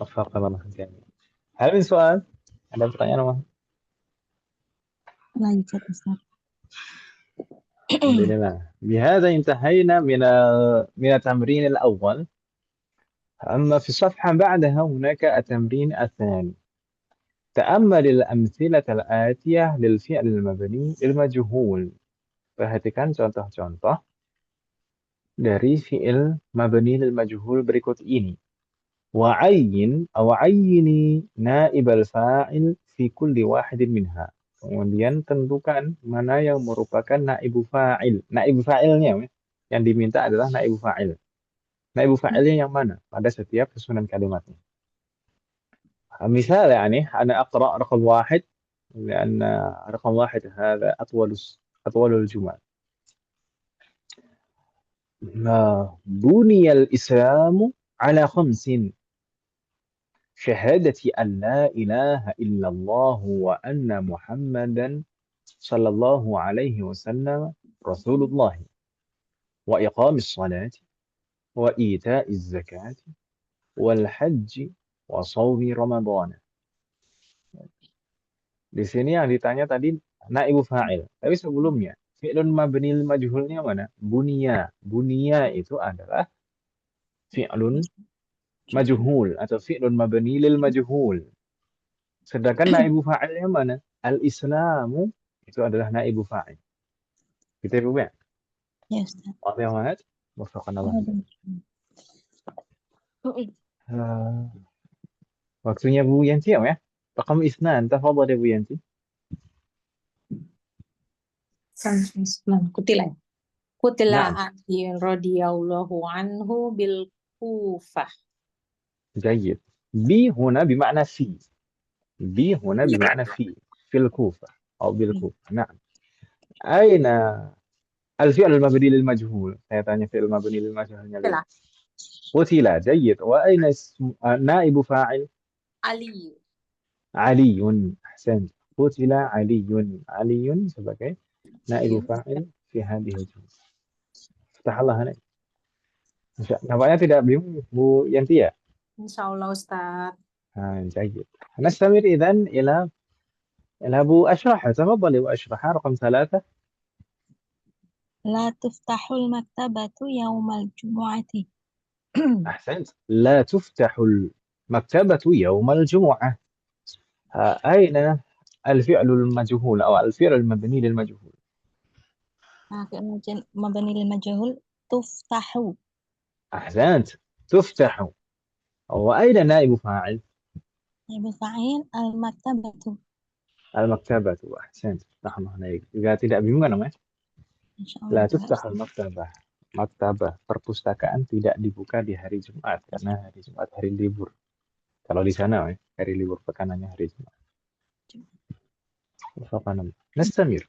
Wafaqanallah. Hal min soal? Ada pertanyaan, Mas? Lanjut Ustaz. الحمد لله. بهذا انتهينا من التمرين الأول. أما في الصفحة بعدها هناك التمرين الثاني. تأمل الأمثلة الآتية للفعل المبني المجهول. Perhatikan contoh-contoh dari fi'il mabni lil majhul berikut ini. Wa'ayini naib al-fa'il fi kulli wahidin minha. Kemudian tentukan mana yang merupakan naibu fa'il. Naibu fa'ilnya yang diminta adalah naibu fa'il. Naibu fa'ilnya yang mana pada setiap susunan kalimatnya. مثال يعني أنا أقرأ رقم واحد لأن رقم واحد هذا أطول الجمل. بني الإسلام على 5: شهادة أن لا إله إلا الله وأن محمدا صلى الله عليه وسلم رسول الله، وإقام الصلاة، وإيتاء الزكاة، والحج wa shaumi Ramadan. Di sini yang ditanya tadi naibu fa'il. Tapi sebelumnya, fi'lun mabni lil majhulnya mana? Bunia. Bunia itu adalah fi'lun majhul atau fi'lun mabni lil majhul. Sedangkan naibu fa'ilnya mana? Al-Islamu itu adalah naibu fa'il. Kita ibu ya? Ya, Ustaz. Apa yang mana? Wafakanallah. Waktunya Bu Yanti ya? Rakam isnan, tafadhal ya Bu Yanti. Kutila. Kutila Naam. Ali radhiyallahu anhu bil Kufah. جيد. بي هنا بمعنى في. بي هنا بمعنى في الكوفة أو بالكوفة. نعم. أين الفعل المبني للمجهول؟ saya tanya fi'il mabni lil majhulnya dulu. قتل. جيد. وأين نائب فاعل؟ Ali. علي. أحسنت. قتل علي. علي sebagai naibu fa'il في هذه الجملة. فتح الله عليك. Nampaknya tidak bingung Bu Yanti ya? Insyaallah Ustaz. جيد. نستمر إذن إلى أبو أشرح. تفضلي وأشرح رقم 3. لا تفتح المكتبة يوم الجمعة. أحسنت. لا تفتح المكتبة يوم الجمعة. أين الفعل المجهول أو الفعل المبني للمجهول؟ فعل مبني للمجهول تفتح. أحسنت. تفتح. وأين نائب فاعل؟ نائب فاعل المكتبة. المكتبة. أحسنت. نحن هنا jika tidak bingung kan namanya? Insyaallah. La tuftahul maktabah. Maktabah, perpustakaan tidak dibuka di hari Jumat karena hari Jumat hari libur. Kalau di sana hari libur pekanannya hari Jumat. Nastamir.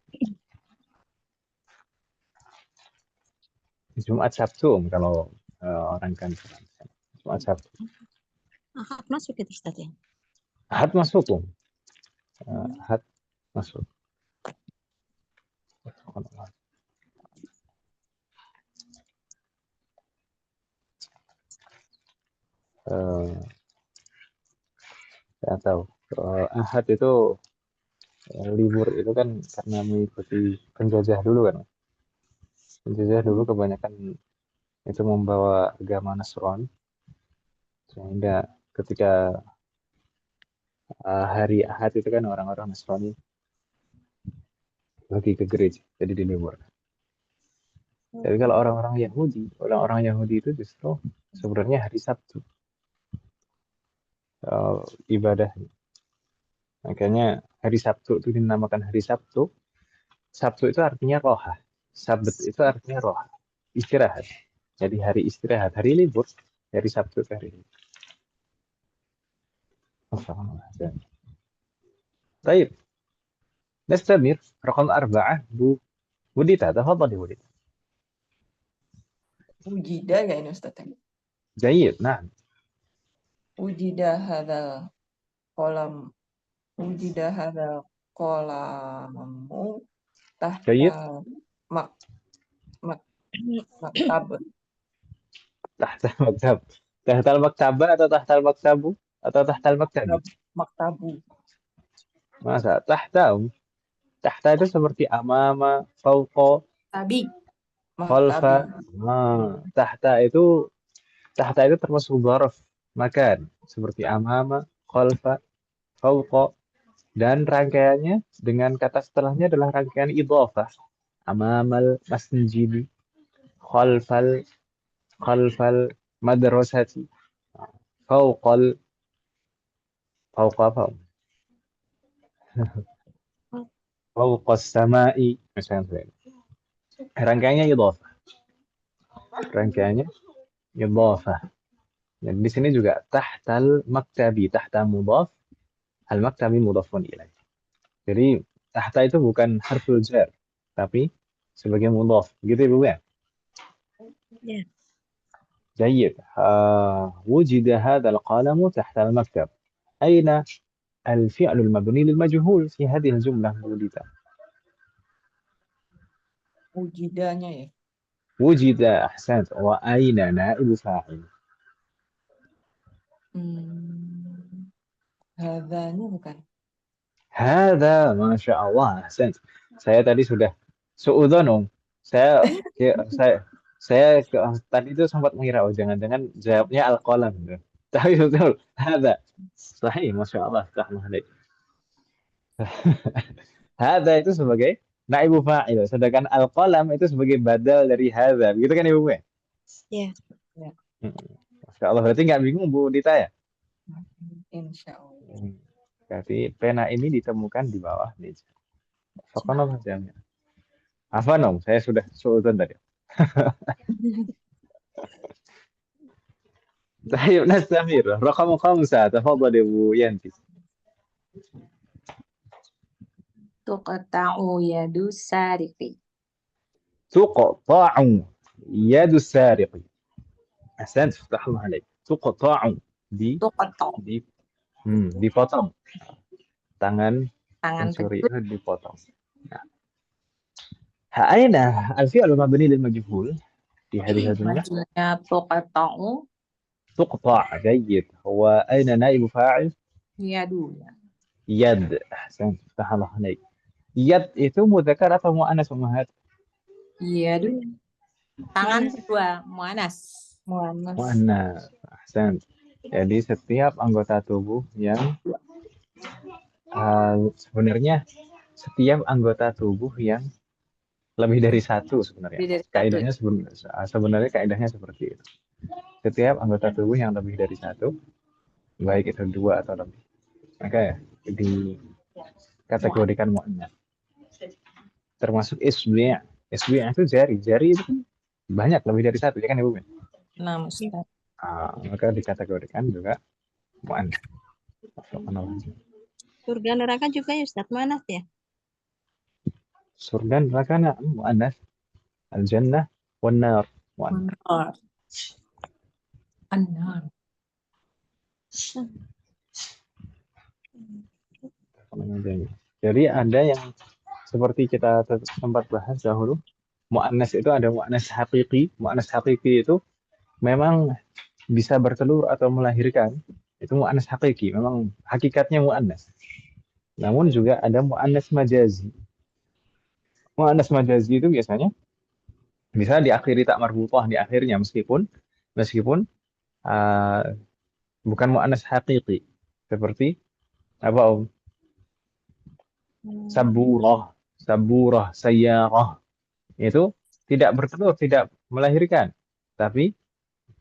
Jumat Sabtu kalau orang kantoran. Jumat Sabtu. Ahad masuk itu Ustaz ya? Ahad masuk. Ahad masuk. Saya tahu. Ahad itu libur itu kan karena mengikuti penjajah dulu kan. Penjajah dulu kebanyakan itu membawa agama Nasrani. Sehingga ketika hari Ahad itu kan orang-orang Nasrani pergi ke gereja, jadi diliburkan. Jadi kalau orang-orang Yahudi itu justru sebenarnya hari Sabtu ibadahnya. Makanya hari Sabtu itu dinamakan hari Sabtu. Sabtu itu artinya roha. Sabat itu artinya roha. Istirahat. Jadi hari istirahat, hari libur. Hari Sabtu itu hari libur. طيب نستمر رقم 4 Bu Dita. تفضلي Bu Dita. Wujida ya ini Ustaz. جيد. نعم. Wujida hadal kolam. Wujida hadal kolamu جيد. tahta maktab. تحت المكتب. تحت المكتبة atau تحت المكتب atau تحت المكتب? Maktabu. Masa tahta itu seperti amama, fauqa, Tabi. khalfa. Tahta itu termasuk dzaraf makan seperti amama, khalfa, fauqa, dan rangkaiannya dengan kata setelahnya adalah rangkaian idhafah. Amamal masjidi, khalfal madrasati, fauqa apa? Fauqa samai, misalnya. Rangkaiannya idhafah. Dan di sini juga tahtal maktabi, tahta mudhaf, al maktabi mudhafun ilaih. Jadi tahta itu bukan harful jar, tapi sebagai mudhaf. Gitu ya, Bu ya? Ya. جيد. وجد هذا القلم تحت المكتب. أين الفعل المبني للمجهول في هذه الجملة وجد؟ Wujidanya ya. وجد. أحسنت. وأين نائب فاعل؟ Hadanya bukan. Hada, Masya Allah. Ahsan. Saya tadi sudah suudzon. Saya, tadi itu sempat mengira, oh jangan-jangan jawabnya al-qalam. Gitu. Tapi betul, hada. Sahih, Masya Allah. Hada itu sebagai naibu fa'il. Sedangkan al-qalam itu sebagai badal dari hada. Begitu kan Ibu Mue? Ya. Ya, Masya Allah. Berarti nggak bingung Bu Dita ya? insya Allah. Berarti pena ini ditemukan di bawah meja. Subhanallah jamnya. Apa nom? Saya sudah suudzon tadi. طيب نستمر رقم 5 تفضل يا أبو ينتي Tuqta'u yadu sariqi. تقطع يد السارق أحسنت فتح الله عليك تقطع Tuqta'. dipotong tangan Tangan pencuri pencuri. itu dipotong. Nah. أين الفعل مبني للمجهول في هذه الجملة؟ Maksudnya tuqta'u تقطع جيد هو أين نائب فاعل؟ yadu. يد أحسنت فتح الله عليك يد itu muzakkar atau muannas ummahat? Yadu. Tangan kedua, muannas. Muannas. Ahsan. Jadi setiap anggota tubuh yang sebenarnya setiap anggota tubuh yang lebih dari satu sebenarnya. Lebih dari satu. Kaidahnya sebenarnya kaidahnya seperti itu. Setiap anggota tubuh yang lebih dari satu, baik itu dua atau lebih, maka dikategorikan muannas. Termasuk isbi'. Isbi' itu jari. Jari itu kan banyak lebih dari satu, ya kan Ibu? Nah, Ustaz. Maka dikategorikan juga muannas. Surga neraka juga ya Ustaz, mana ya? Surga neraka muannas. Al-jannah wan nar muannas. An-nar. Jadi ada yang seperti kita sempat bahas dahulu, muannas itu ada muannas hakiki. Muannas hakiki itu memang bisa bertelur atau melahirkan. Itu muannas hakiki, memang hakikatnya muannas. Namun juga ada muannas majazi. Muannas majazi itu biasanya bisa diakhiri tak marbutah di akhirnya meskipun bukan muannas hakiki. Seperti apa Om? Saburah, sayyarah. Itu tidak bertelur, tidak melahirkan. Tapi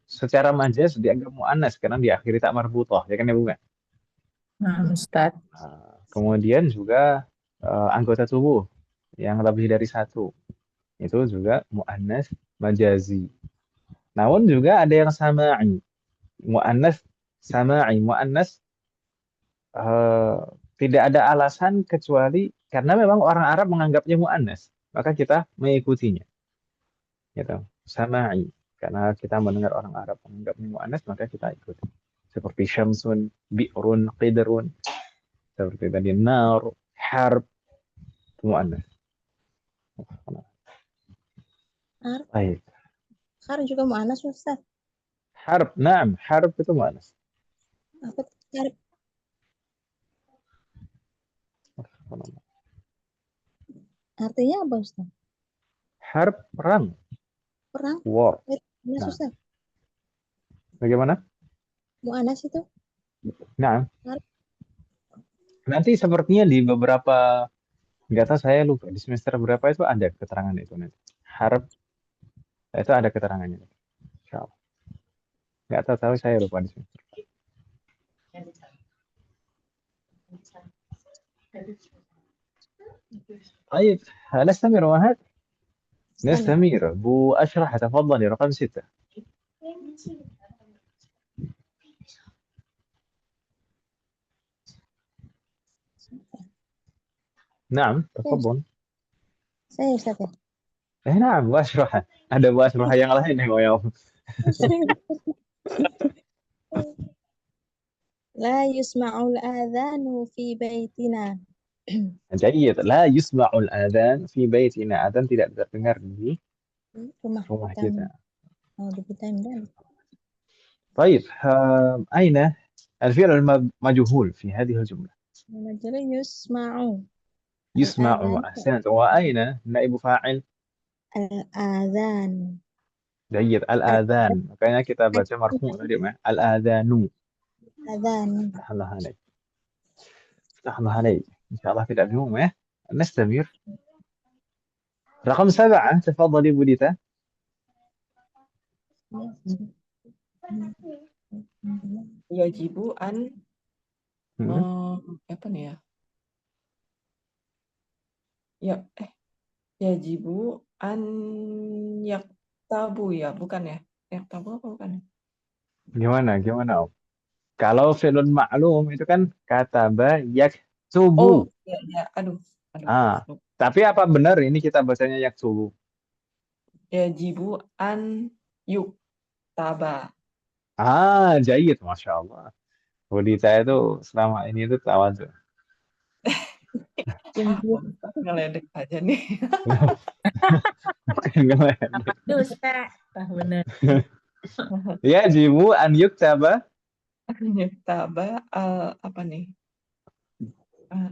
secara majaz dianggap muannas karena diakhiri tak marbutah, ya kan ya Bu? Nah, Ustaz. Kemudian juga anggota tubuh yang lebih dari satu. Itu juga muannas majazi. Namun juga ada yang sama'i. Muannas sama'i, muannas tidak ada alasan kecuali karena memang orang Arab menganggapnya muannas, maka kita mengikutinya. Gitu. Sama'i. Karena kita mendengar orang Arab menganggapnya muannas, maka kita ikuti. Seperti syamsun, bi'run, qidrun. Seperti tadi nar, harb, muannas. Baik. Har juga muannas Ustaz. Harb, naam, harb itu muannas. Apa tuh harb? Artinya apa Ustaz? Harb, perang. Perang? War. Muannas Ustaz. Bagaimana? Muannas itu? Nah, Harb. nanti sepertinya di beberapa, nggak tahu saya lupa di semester berapa itu ada keterangan itu nanti. Harb itu ada keterangannya. Insyaallah. Nggak tahu saya lupa di semester. طيب نستمر وهذا نستمر بو أشرح تفضلي رقم 6 نعم تفضل Saya Ustaz ya. نعم وأشرح ada Bu Asrah yang lain ya La yusma'ul adhanu fi baitina. جيد لا يسمع الآذان في بيتنا أذان tidak terdengar di Rumah rumah kita. Oh, di kita yang طيب أين الفعل المجهول في هذه الجملة. المجرور يسمع. يسمع. الآذان. أحسنت. وأين نائب فاعل؟ الآذان. جيد. الآذان. makanya kita baca marfu tadi ya. الآذان. الآذان. افتح الله عليك. افتح الله عليك. إن شاء الله tidak bingung ya. نستمر. رقم 7. تفضلي بوليتا. Yajibu an apa nih ya? Ya yajibu an yaktabu ya, bukan ya? Yaktabu apa bukan? Gimana? Om? Kalau fi'lun ma'lum itu kan kataba yaktubu. Oh, ya. Aduh. Lupa. Tapi apa benar ini kita bacanya yaktubu? Yajibu an yuktaba. Jayid, Masya Allah. Budita itu selama ini itu tawadhu. Ngeledek aja nih. Dusta. Benar. Yajibu an yuktaba. Yuktaba apa nih?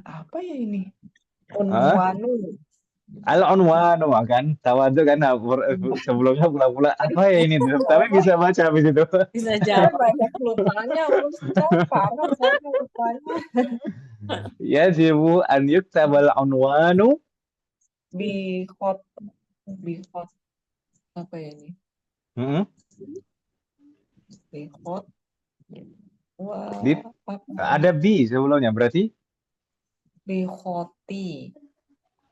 Apa ya ini? Unwanu. Al-unwanu kan tawadhu kan sebelumnya pula-pula apa ya ini, tapi bisa baca habis itu. Bisa Saya jawab. banyak lupanya, Ustaz. Parah saya lupanya. Yajibu an yuktaba al-unwanu Bihot apa ya ini? Bihot. Wah, ada bi sebelumnya berarti bihoti.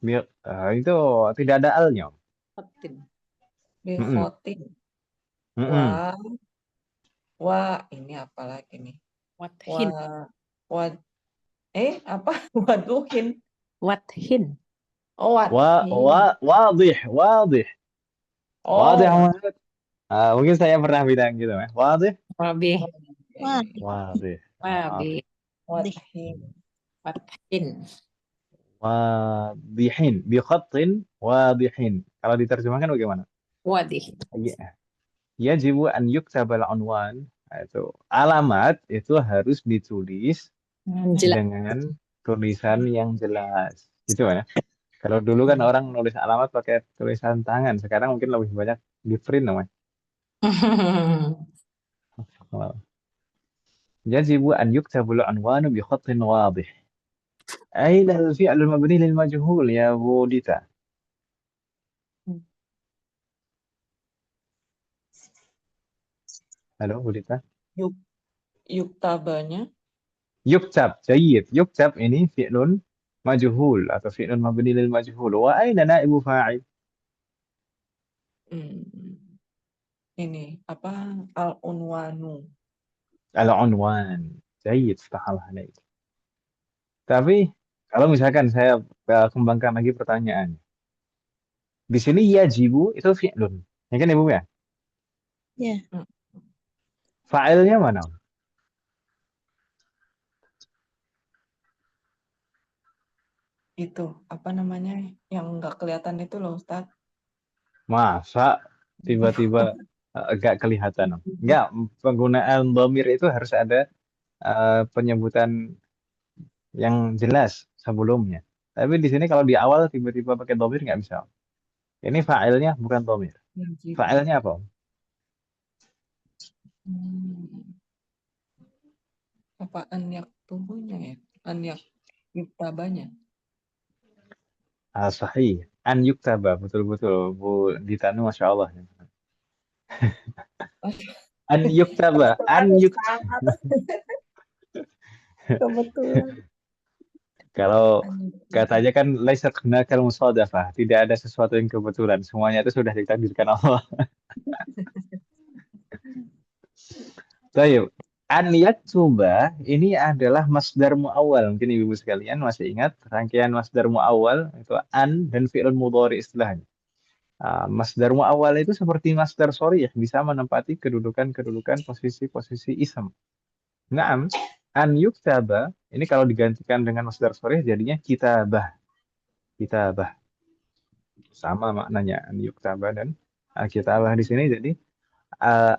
Itu tidak ada alnya. Bihotin. Wah, ini apa lagi nih? Wathin. Apa? Waduhin. Wathin. Oh, Wadih. Oh, Wadih. Mungkin saya pernah bilang gitu, wadih. Wabih. Wadih. Wabih. Wadihin. Wathin. Wadihin. Bi khatin wadihin. Kalau diterjemahkan bagaimana? Wadih. Yajibu an yuktabal unwan. Itu alamat itu harus ditulis dengan tulisan yang jelas. Gitu ya. Kalau dulu kan orang nulis alamat pakai tulisan tangan, sekarang mungkin lebih banyak di print namanya. يجب أن يكتب العنوان بخط واضح. أين الفعل المبني للمجهول يا بوليتا؟ Halo Bوليتا. Yuktabanya. يكتب. جيد. يكتب ini fi'lun majhul atau fi'lun mabni lil majhul. Wa aina naibu fa'il? Ini apa? Al-unwanu. Al-unwan. Jayid, astaghfirullah alaik. Tapi kalau misalkan saya kembangkan lagi pertanyaan. Di sini yajibu itu fi'lun. Ya kan Ibu ya? Ya. Fa'ilnya mana? Itu apa namanya yang nggak kelihatan itu loh, Ustaz. Masa tiba-tiba agak kelihatan? Enggak, penggunaan dhamir itu harus ada penyebutan yang jelas sebelumnya. Tapi di sini kalau di awal tiba-tiba pakai dhamir nggak bisa. Ini fa'ilnya bukan dhamir. Fa'ilnya apa? Apa anyak tubuhnya ya? Anyak yuktabanya. Sahih. An yuktaba. Betul-betul. Bu Ditanu, Masya Allah. An yuktaba. An yuktaba. Kebetulan. Kalau katanya kan laisat hunakal musadafah, tidak ada sesuatu yang kebetulan, semuanya itu sudah ditakdirkan Allah. Baik, an yaktuba ini adalah masdar muawwal. Mungkin ibu sekalian masih ingat rangkaian masdar muawwal itu an dan fi'il mudhari istilahnya. Masdar muawwal itu seperti masdar sharih, bisa menempati kedudukan posisi-posisi ism. Naam, an yuktaba ini kalau digantikan dengan masdar sharih jadinya kitabah. Kitabah. Sama maknanya an yuktaba dan kitabah di sini, jadi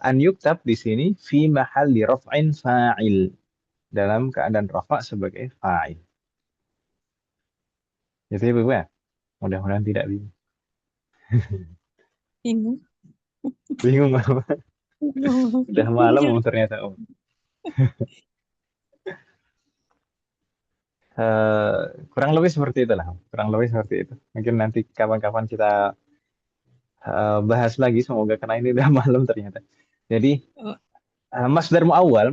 an yuktab di sini fi mahalli raf'in fa'il. dalam keadaan rafa sebagai fa'il. Gitu ya, Bu ya? Mudah-mudahan tidak bingung. Bingung. Bingung apa? Udah malam ternyata. Oh. Kurang lebih seperti itulah. Kurang lebih seperti itu. Mungkin nanti kapan-kapan kita bahas lagi. Semoga karena ini udah malam ternyata. Jadi Oh, masdar muawwal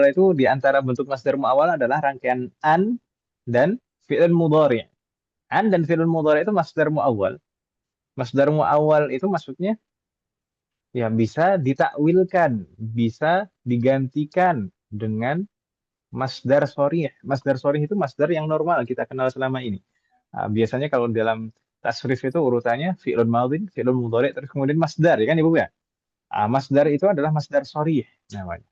itu di antara bentuk masdar muawwal adalah rangkaian an dan fi'il mudhari'. An dan fi'il mudhari' itu masdar muawwal. Masdar muawwal itu maksudnya ya bisa ditakwilkan, bisa digantikan dengan masdar sharih. Masdar sharih itu masdar yang normal kita kenal selama ini. Biasanya kalau dalam tasrif itu urutannya fi'lun madhin, fi'lun mudhari', terus kemudian masdar, ya kan Ibu ya? Masdar itu adalah masdar sharih namanya.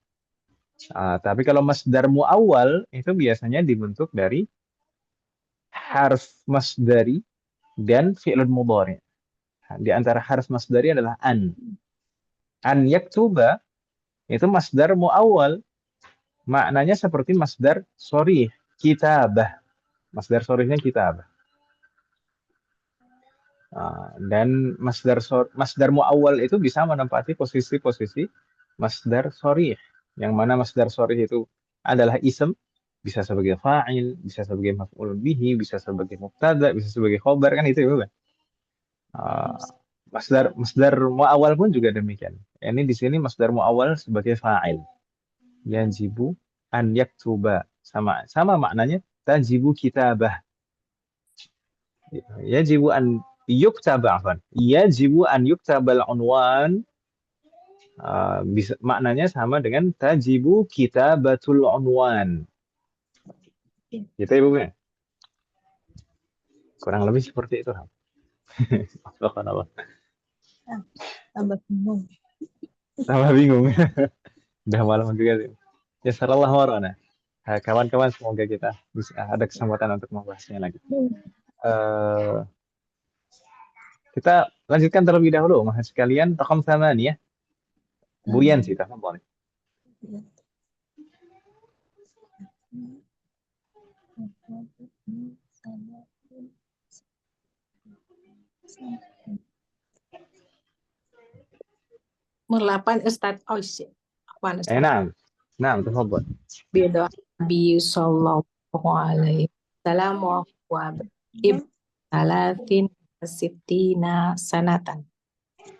Tapi kalau masdar muawwal itu biasanya dibentuk dari harf masdari dan fi'lun mudhari'. Di antara harf masdari adalah an. An yaktuba itu masdar muawwal. Maknanya seperti masdar sharih, kitabah. Masdar sharihnya kitabah. Dan masdar muawwal itu bisa menempati posisi-posisi masdar sharih. Yang mana masdar sharih itu adalah ism, bisa sebagai fa'il, bisa sebagai maf'ul bihi, bisa sebagai mubtada, bisa sebagai khobar, kan itu ya, Bang? Masdar muawwal pun juga demikian. Ini di sini masdar muawwal sebagai fa'il. Yajibu an yaktuba, sama maknanya tajibu kitabah. Yajibu an yuktaba, afwan. Yajibu an yuktabal unwan, bisa maknanya sama dengan tajibu kitabatul unwan. Gitu ya, Bu ya? Kurang lebih seperti itu. Subhanallah. tambah bingung. Tambah bingung. Udah malam juga sih. Ya sarallah warana. Kawan-kawan semoga kita bisa ada kesempatan untuk membahasnya lagi. Eh, kita lanjutkan terlebih dahulu, mahasiswa sekalian. Rakam sama nih ya. Bu Yansi, tafadhali. Mulapan Ustadz Ois. Apaan Ustadz? نعم نعم تفضل. Bid'ah Nabi Sallallahu Alaihi Wasallam wa huwa ibn salatin sittina sanatan.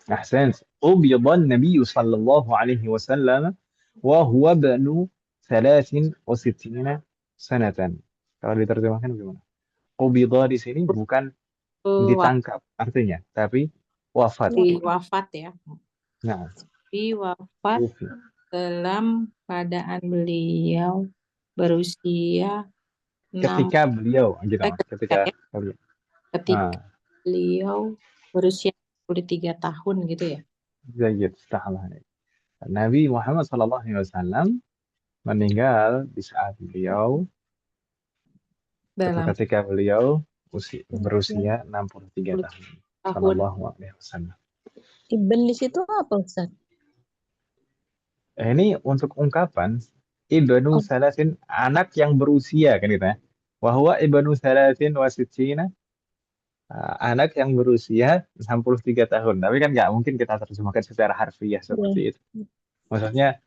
أحسنت. أبيض النبي صلى الله عليه وسلم وهو ابن 63 سنة. Kalau diterjemahkan bagaimana? Ubidha di sini bukan ditangkap artinya, tapi wafat. Wafat ya. Nah, Wafat ufi. dalam keadaan beliau berusia Ketika beliau, gitu, ketika beliau. beliau berusia 63 tahun gitu ya. Zaid, Nabi Muhammad SAW meninggal di saat beliau ketika beliau berusia 63 tahun. Sallallahu alaihi wasallam. Ibn di situ apa, Ustaz? Ini untuk ungkapan ibnu salasin, anak yang berusia kan gitu ya. Wahwa ibnu salasin wasittina, anak yang berusia 63 tahun. Tapi kan nggak mungkin kita terjemahkan secara harfiah seperti itu. Maksudnya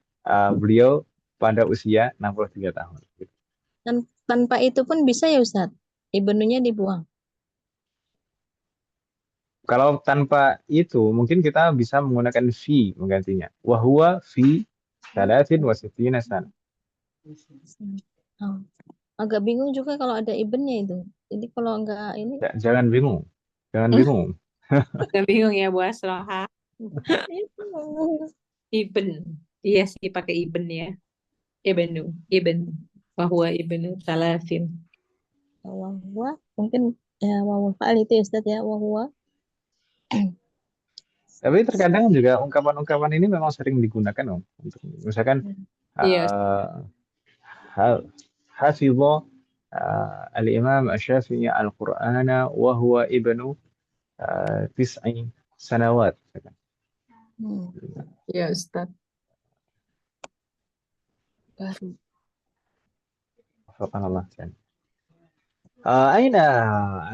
beliau pada usia 63 tahun. Dan tanpa itu pun bisa ya, Ustaz? Ibnunya dibuang. Kalau tanpa itu mungkin kita bisa menggunakan fi menggantinya. Wahwa fi salasin wasittina sana. Oh. Agak bingung juga kalau ada ibnnya itu. Jadi kalau enggak ini Jangan bingung. Jangan bingung. Gak bingung ya Bu Asroha. Ibn. Iya sih pakai ibn ya. Ibn. Bahwa ibn salasin. wahwa mungkin ya wahwa fa'al itu ya, Ustaz ya, wahwa. Tapi terkadang juga ungkapan-ungkapan ini memang sering digunakan untuk misalkan Iya. hafidha al-Imam Asy-Syafi'i al-Qur'ana wa huwa ibnu 9 sanawat. Iya Ustaz. Baru. وفقنا الله جميعا. أين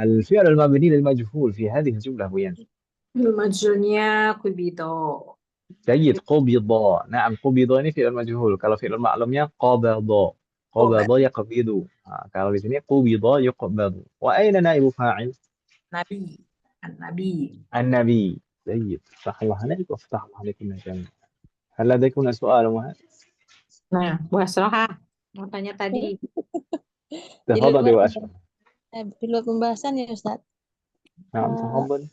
الفعل المبني للمجهول في هذه الجملة أبو ينس؟ Majulnya kubido. جيد. قبض. نعم قبض ini fi'il majhul. Kalau fi'il ma'lumnya qabada. qabada yaqbidu. Kalau di sini qubida yuqbadu. Wa aina naibu fa'il? Nabi. An-Nabi. النبي. جيد. فتح الله عليك وافتح الله عليكم يا جميعا. هل لديكم سؤال معين؟ Nah, Bu Asroha mau tanya tadi. Di تفضل luar, يا أشرف. di luar pembahasan ya Ustaz. نعم تفضل.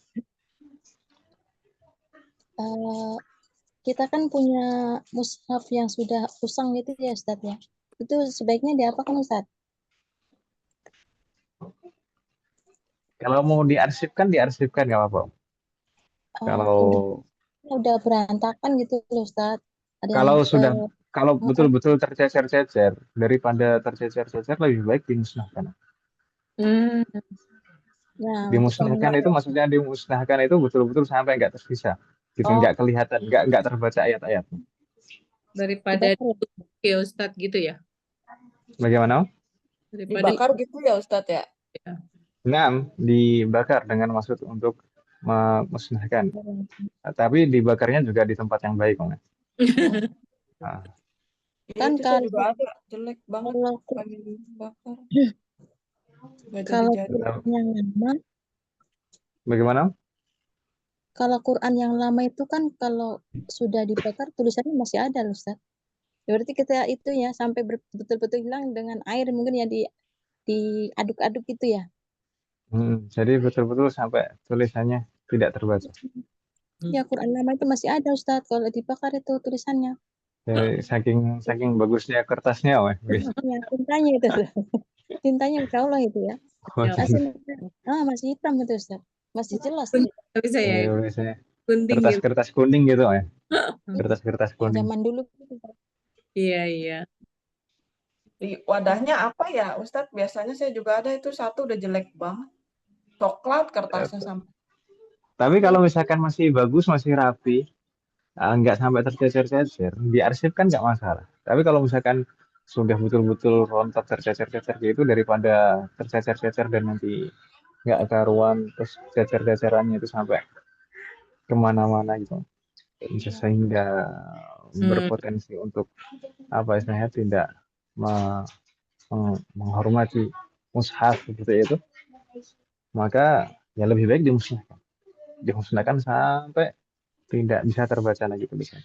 Kita kan punya mushaf yang sudah usang gitu ya Ustaz ya. Itu sebaiknya diapakan Ustaz? Kalau mau diarsipkan nggak apa-apa. Kalau Udah berantakan gitu loh Ustaz. Ada yang kalau ke- sudah kalau betul-betul tercecer-cecer, daripada tercecer-cecer lebih baik dimusnahkan. Nah, Dimusnahkan itu maksudnya dimusnahkan itu betul-betul sampai nggak tersisa, gitu nggak kelihatan, nggak terbaca ayat-ayat. Daripada dibakar. ke Ustadz gitu ya. Bagaimana? Daripada Dibakar gitu ya Ustadz ya? Nah, dibakar dengan maksud untuk memusnahkan. Tapi dibakarnya juga di tempat yang baik, Om. Nah, Kan Itu saya kalau- juga ada jelek banget Kalau pengen dibakar. Nggak kalau jadi-jadi. Quran yang lama, bagaimana? kalau Quran yang lama itu kan kalau sudah dibakar tulisannya masih ada loh Ustaz. Ya, berarti kita itu ya sampai betul-betul hilang dengan air mungkin ya diaduk-aduk gitu ya. Jadi betul-betul sampai tulisannya tidak terbaca. Ya Quran lama itu masih ada Ustaz kalau dibakar itu tulisannya. Jadi, saking bagusnya kertasnya, Om. Ya, tintanya itu. Tintanya Insya Allah itu ya. Masih hitam itu Ustaz. Masih jelas. bisa ya Biasanya gunting gitu. kertas-kertas kuning gitu, Om. Kertas-kertas kuning. Zaman dulu gitu. Iya, iya. Di wadahnya apa ya Ustadz? Biasanya saya juga ada itu satu udah jelek banget. Coklat kertasnya sampai. Tapi kalau misalkan masih bagus, masih rapi, nggak sampai tercecer-cecer, diarsipkan nggak masalah. Tapi kalau misalkan sudah betul-betul rontok tercecer-cecer gitu, daripada tercecer-cecer dan nanti nggak karuan, terus cecer-cecerannya itu sampai kemana-mana gitu, sehingga berpotensi untuk apa istilahnya tidak menghormati mushaf seperti itu, maka ya lebih baik dimusnahkan sampai tidak bisa terbaca lagi tulisan.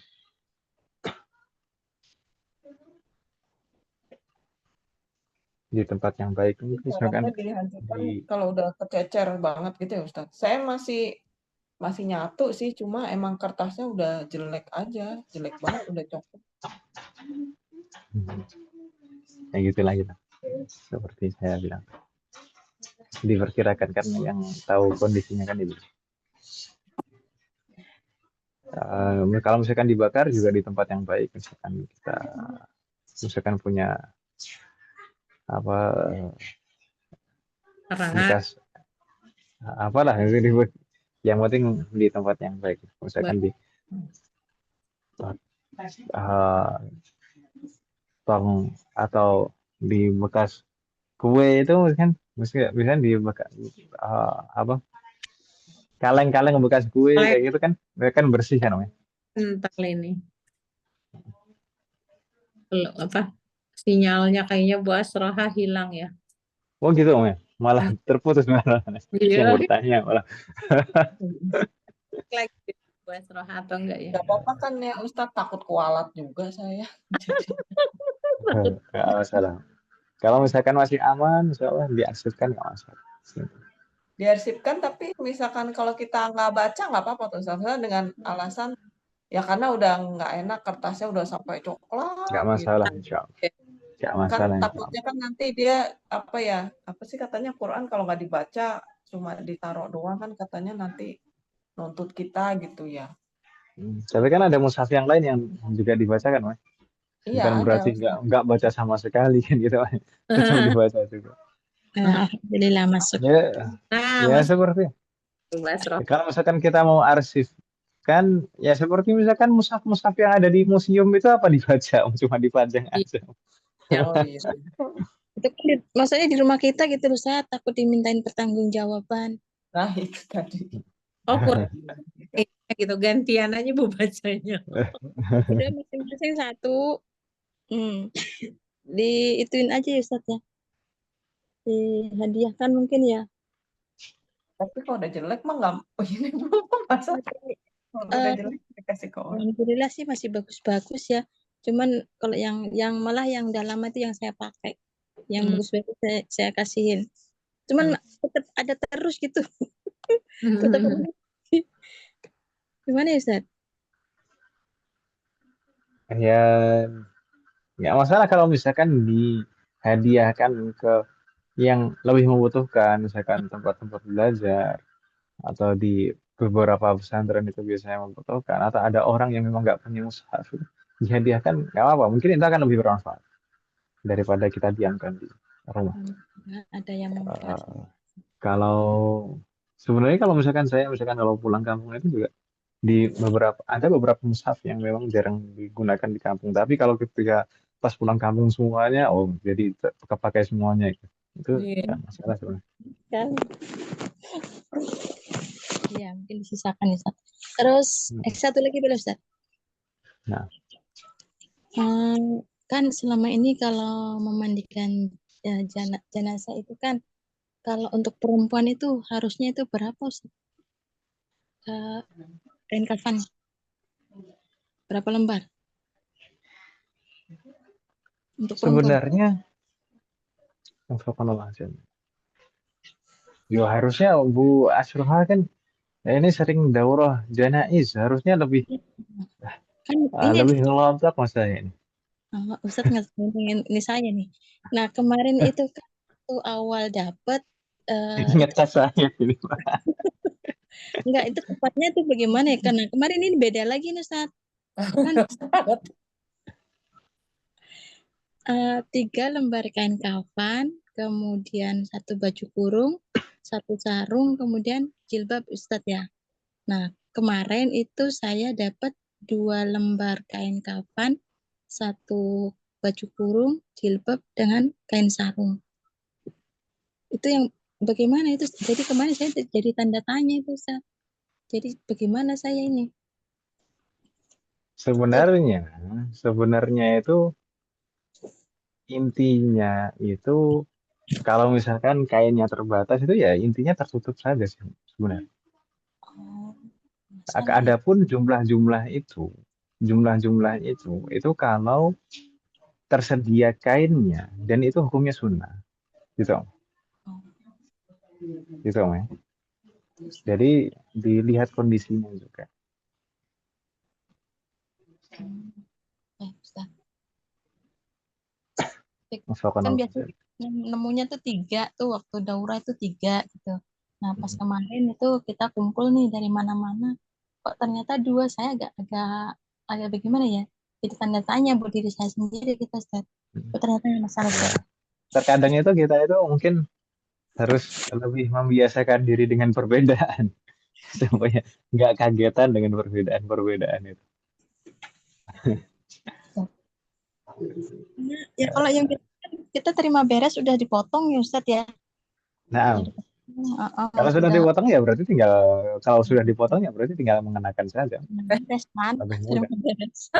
Di tempat yang baik misalkan Dihancurkan kalau udah kececer banget gitu ya Ustadz. Saya masih nyatu sih, cuma emang kertasnya udah jelek aja, jelek banget, udah coklat. Ya gitulah gitu. Seperti saya bilang, diperkirakan kan yang tahu kondisinya kan itu. Kalau misalkan dibakar juga di tempat yang baik, misalkan kita punya apa bekas apalah yang penting di tempat yang baik, misalkan di tong atau di bekas kue itu kan bisa di bekas kaleng-kaleng bekas kue kayak gitu kan, mereka kan bersih kan, Om. Entar ini. Kalau apa? Sinyalnya kayaknya Bu Asroha hilang ya. Oh gitu, Om, ya? Malah terputus malah. Iya. Yang bertanya malah. Lagi Bu Asroha atau enggak ya? Gak apa-apa kan ya Ustadz, takut kualat juga saya. Nggak masalah. Kalau misalkan masih aman, insya Allah diarsipkan nggak masalah. Diarsipkan, tapi misalkan kalau kita nggak baca nggak apa-apa tuh Ustadz, dengan alasan ya karena udah nggak enak, kertasnya udah sampai coklat. Nggak masalah, insya Allah. Nggak masalah. Kan takutnya kan nanti dia apa sih katanya Quran kalau nggak dibaca cuma ditaruh doang kan katanya nanti nuntut kita gitu ya. Tapi kan ada mushaf yang lain yang juga dibacakan, Mas. Iya, Bukan ada. berarti nggak baca sama sekali kan gitu, Mas. Tetap dibaca juga. Alhamdulillah masuk. Ya seperti. Kalau misalkan kita mau arsip kan, ya seperti misalkan mushaf-mushaf yang ada di museum itu apa dibaca, cuma dipajang aja. Oh iya. Itu kan maksudnya di rumah kita gitu loh, saya takut dimintain pertanggungjawaban. Nah, itu tadi. Oh, Quran gitu gantian aja Bu bacanya. Udah masing-masing satu. Diituin aja ya Ustaz ya. Dihadiahkan mungkin ya. Tapi kalau udah jelek mah nggak ini masa kalau udah jelek dikasih ke orang. Alhamdulillah sih masih bagus-bagus ya. Cuman kalau yang malah yang udah lama itu yang saya pakai. Yang bagus-bagus saya kasihin. Cuman tetap ada terus gitu. Tetap ada. Gimana ya Ustaz? Ya, nggak masalah kalau misalkan dihadiahkan ke yang lebih membutuhkan, misalkan tempat-tempat belajar atau di beberapa pesantren itu biasanya membutuhkan, atau ada orang yang memang nggak punya mushaf, dihadiahkan nggak apa-apa. Mungkin itu akan lebih bermanfaat daripada kita diamkan di rumah. Ada yang manfaat. Kalau sebenarnya kalau misalkan saya misalkan kalau pulang kampung itu juga ada beberapa mushaf yang memang jarang digunakan di kampung. Tapi kalau ketika pas pulang kampung semuanya, jadi kepakai semuanya itu. Itu nggak masalah sebenarnya. Kan? Iya, mungkin disisakan ya Ustaz. Terus satu lagi boleh Ustaz? Nah, Kan selama ini kalau memandikan jenazah itu kan kalau untuk perempuan itu harusnya itu berapa Ustaz? Kain kafan berapa lembar untuk perempuan? sebenarnya Astagfirullahaladzim. Yo harusnya Bu Asroha kan ini sering daurah janaiz, harusnya lebih Kan ini lebih ngelontok mas saya ini. Ustaz nggak ini saya nih. Nah kemarin itu kan waktu awal dapat Ingat saya ini Pak. enggak itu tepatnya itu bagaimana ya? Karena kemarin ini beda lagi nih Ustaz. Kan 3 lembar kain kafan, kemudian 1 baju kurung, 1 sarung, kemudian jilbab Ustadz ya. Nah, kemarin itu saya dapat 2 lembar kain kafan, 1 baju kurung, jilbab dengan kain sarung. Itu yang bagaimana itu? Jadi kemarin saya jadi tanda tanya itu Ustadz. Jadi bagaimana saya ini? Sebenarnya itu intinya itu kalau misalkan kainnya terbatas itu ya intinya tertutup saja sih sebenarnya. Adapun jumlah-jumlah itu kalau tersedia kainnya dan itu hukumnya sunnah, gitu, gitu ya. Jadi dilihat kondisinya juga. Ustadz. Masakan Kan apa? biasanya nemunya tuh 3 tuh waktu daurah itu 3 gitu. Nah pas kemarin itu kita kumpul nih dari mana-mana, kok ternyata 2 saya agak bagaimana ya? Jadi tanda tanya buat diri saya sendiri gitu Ustaz. Kok ternyata yang masalah Ustaz. Terkadang itu kita itu mungkin harus lebih membiasakan diri dengan perbedaan supaya nggak kagetan dengan perbedaan-perbedaan itu. Ya kalau yang kita terima beres udah dipotong ya Ustaz ya. Nah, kalau sudah Udah dipotong ya berarti tinggal mengenakan saja. beres kan, Lebih terima mudah. beres.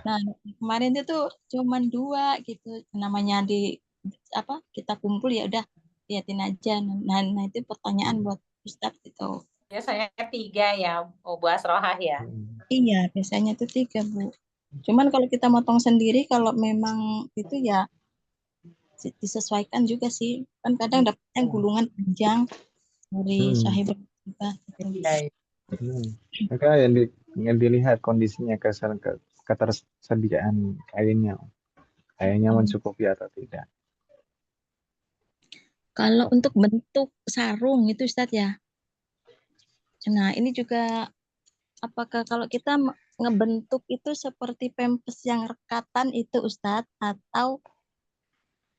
Nah, kemarin itu cuman 2 gitu. Namanya kita kumpul ya udah liatin aja. Nah itu pertanyaan buat Ustadz gitu. Biasanya 3 ya, Bu Asrohah ya. Iya, biasanya itu 3, Bu. Cuman kalau kita motong sendiri, kalau memang itu ya disesuaikan juga sih. Kan kadang dapatnya gulungan panjang dari sahih berubah gitu. Maka yang dilihat kondisinya ketersediaan kainnya mencukupi atau tidak. Kalau untuk bentuk sarung itu Ustadz ya. Nah, ini juga apakah kalau kita ngebentuk itu seperti pempes yang rekatan itu Ustadz atau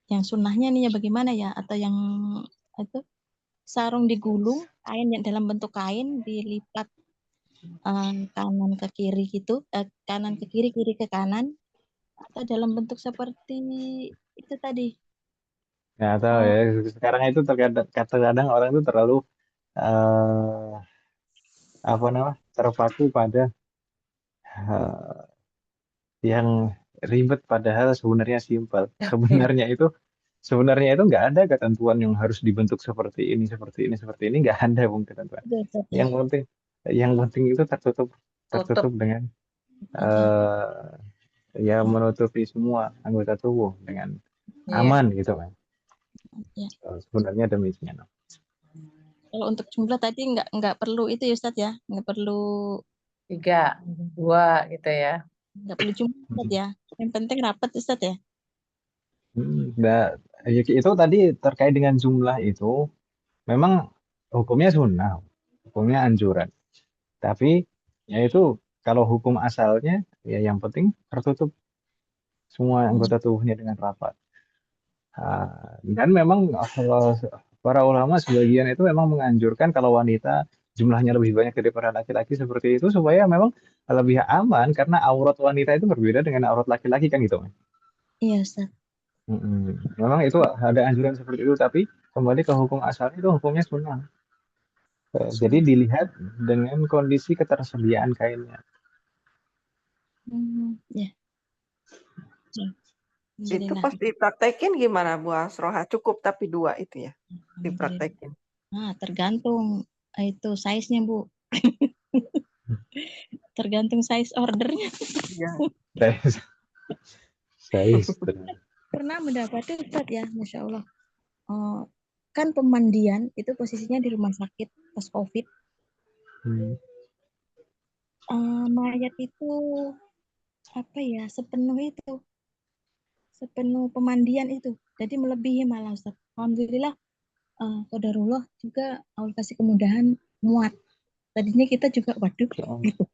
yang sunnahnya nih ya bagaimana ya? Atau yang itu sarung digulung, kain yang dalam bentuk kain dilipat kanan ke kiri gitu, kanan ke kiri, kiri ke kanan, atau dalam bentuk seperti itu tadi. Nggak tahu Oh, ya. Sekarang itu terkadang orang itu terlalu eh apa namanya terpaku pada eh, yang ribet padahal sebenarnya simpel. Sebenarnya itu nggak ada ketentuan yang harus dibentuk seperti ini, seperti ini nggak ada pun ketentuan. udah Ustaz ya. Yang penting yang penting itu tertutup Tutup. tertutup dengan Aja. eh ya menutupi semua anggota tubuh dengan Iya. aman gitu kan. Ya. Sebenarnya demikian. Kalau untuk jumlah tadi nggak perlu itu ya Ustaz ya. Nggak perlu 3, 2 gitu ya. jumlah Ustaz ya. Yang penting rapat Ustaz ya. Nah, itu tadi terkait dengan jumlah itu memang hukumnya sunnah, hukumnya anjuran. Tapi ya itu kalau hukum asalnya ya yang penting tertutup semua anggota tubuhnya dengan rapat. Dan memang para ulama sebagian itu memang menganjurkan kalau wanita jumlahnya lebih banyak daripada laki-laki seperti itu supaya memang lebih aman karena aurat wanita itu berbeda dengan aurat laki-laki kan gitu. Iya Ustaz. Memang itu ada anjuran seperti itu tapi kembali ke hukum asalnya itu hukumnya sunnah. Jadi dilihat dengan kondisi ketersediaan kainnya. Ya. Ya. Itu Alhamdulillah. pas dipraktekin gimana Bu Asroha? Cukup tapi 2 itu ya Alhamdulillah. dipraktekin. Nah, tergantung itu size-nya, Bu. Tergantung size ordernya. Iya. Saya Pernah mendapati Ustaz ya, Masya Allah. Kan pemandian itu posisinya di rumah sakit pas COVID. Mayat itu apa ya, sepenuh pemandian itu. Jadi melebihi malah Ustaz. Alhamdulillah, qadarullah juga Allah kasih kemudahan muat. Tadinya kita juga waduh gitu.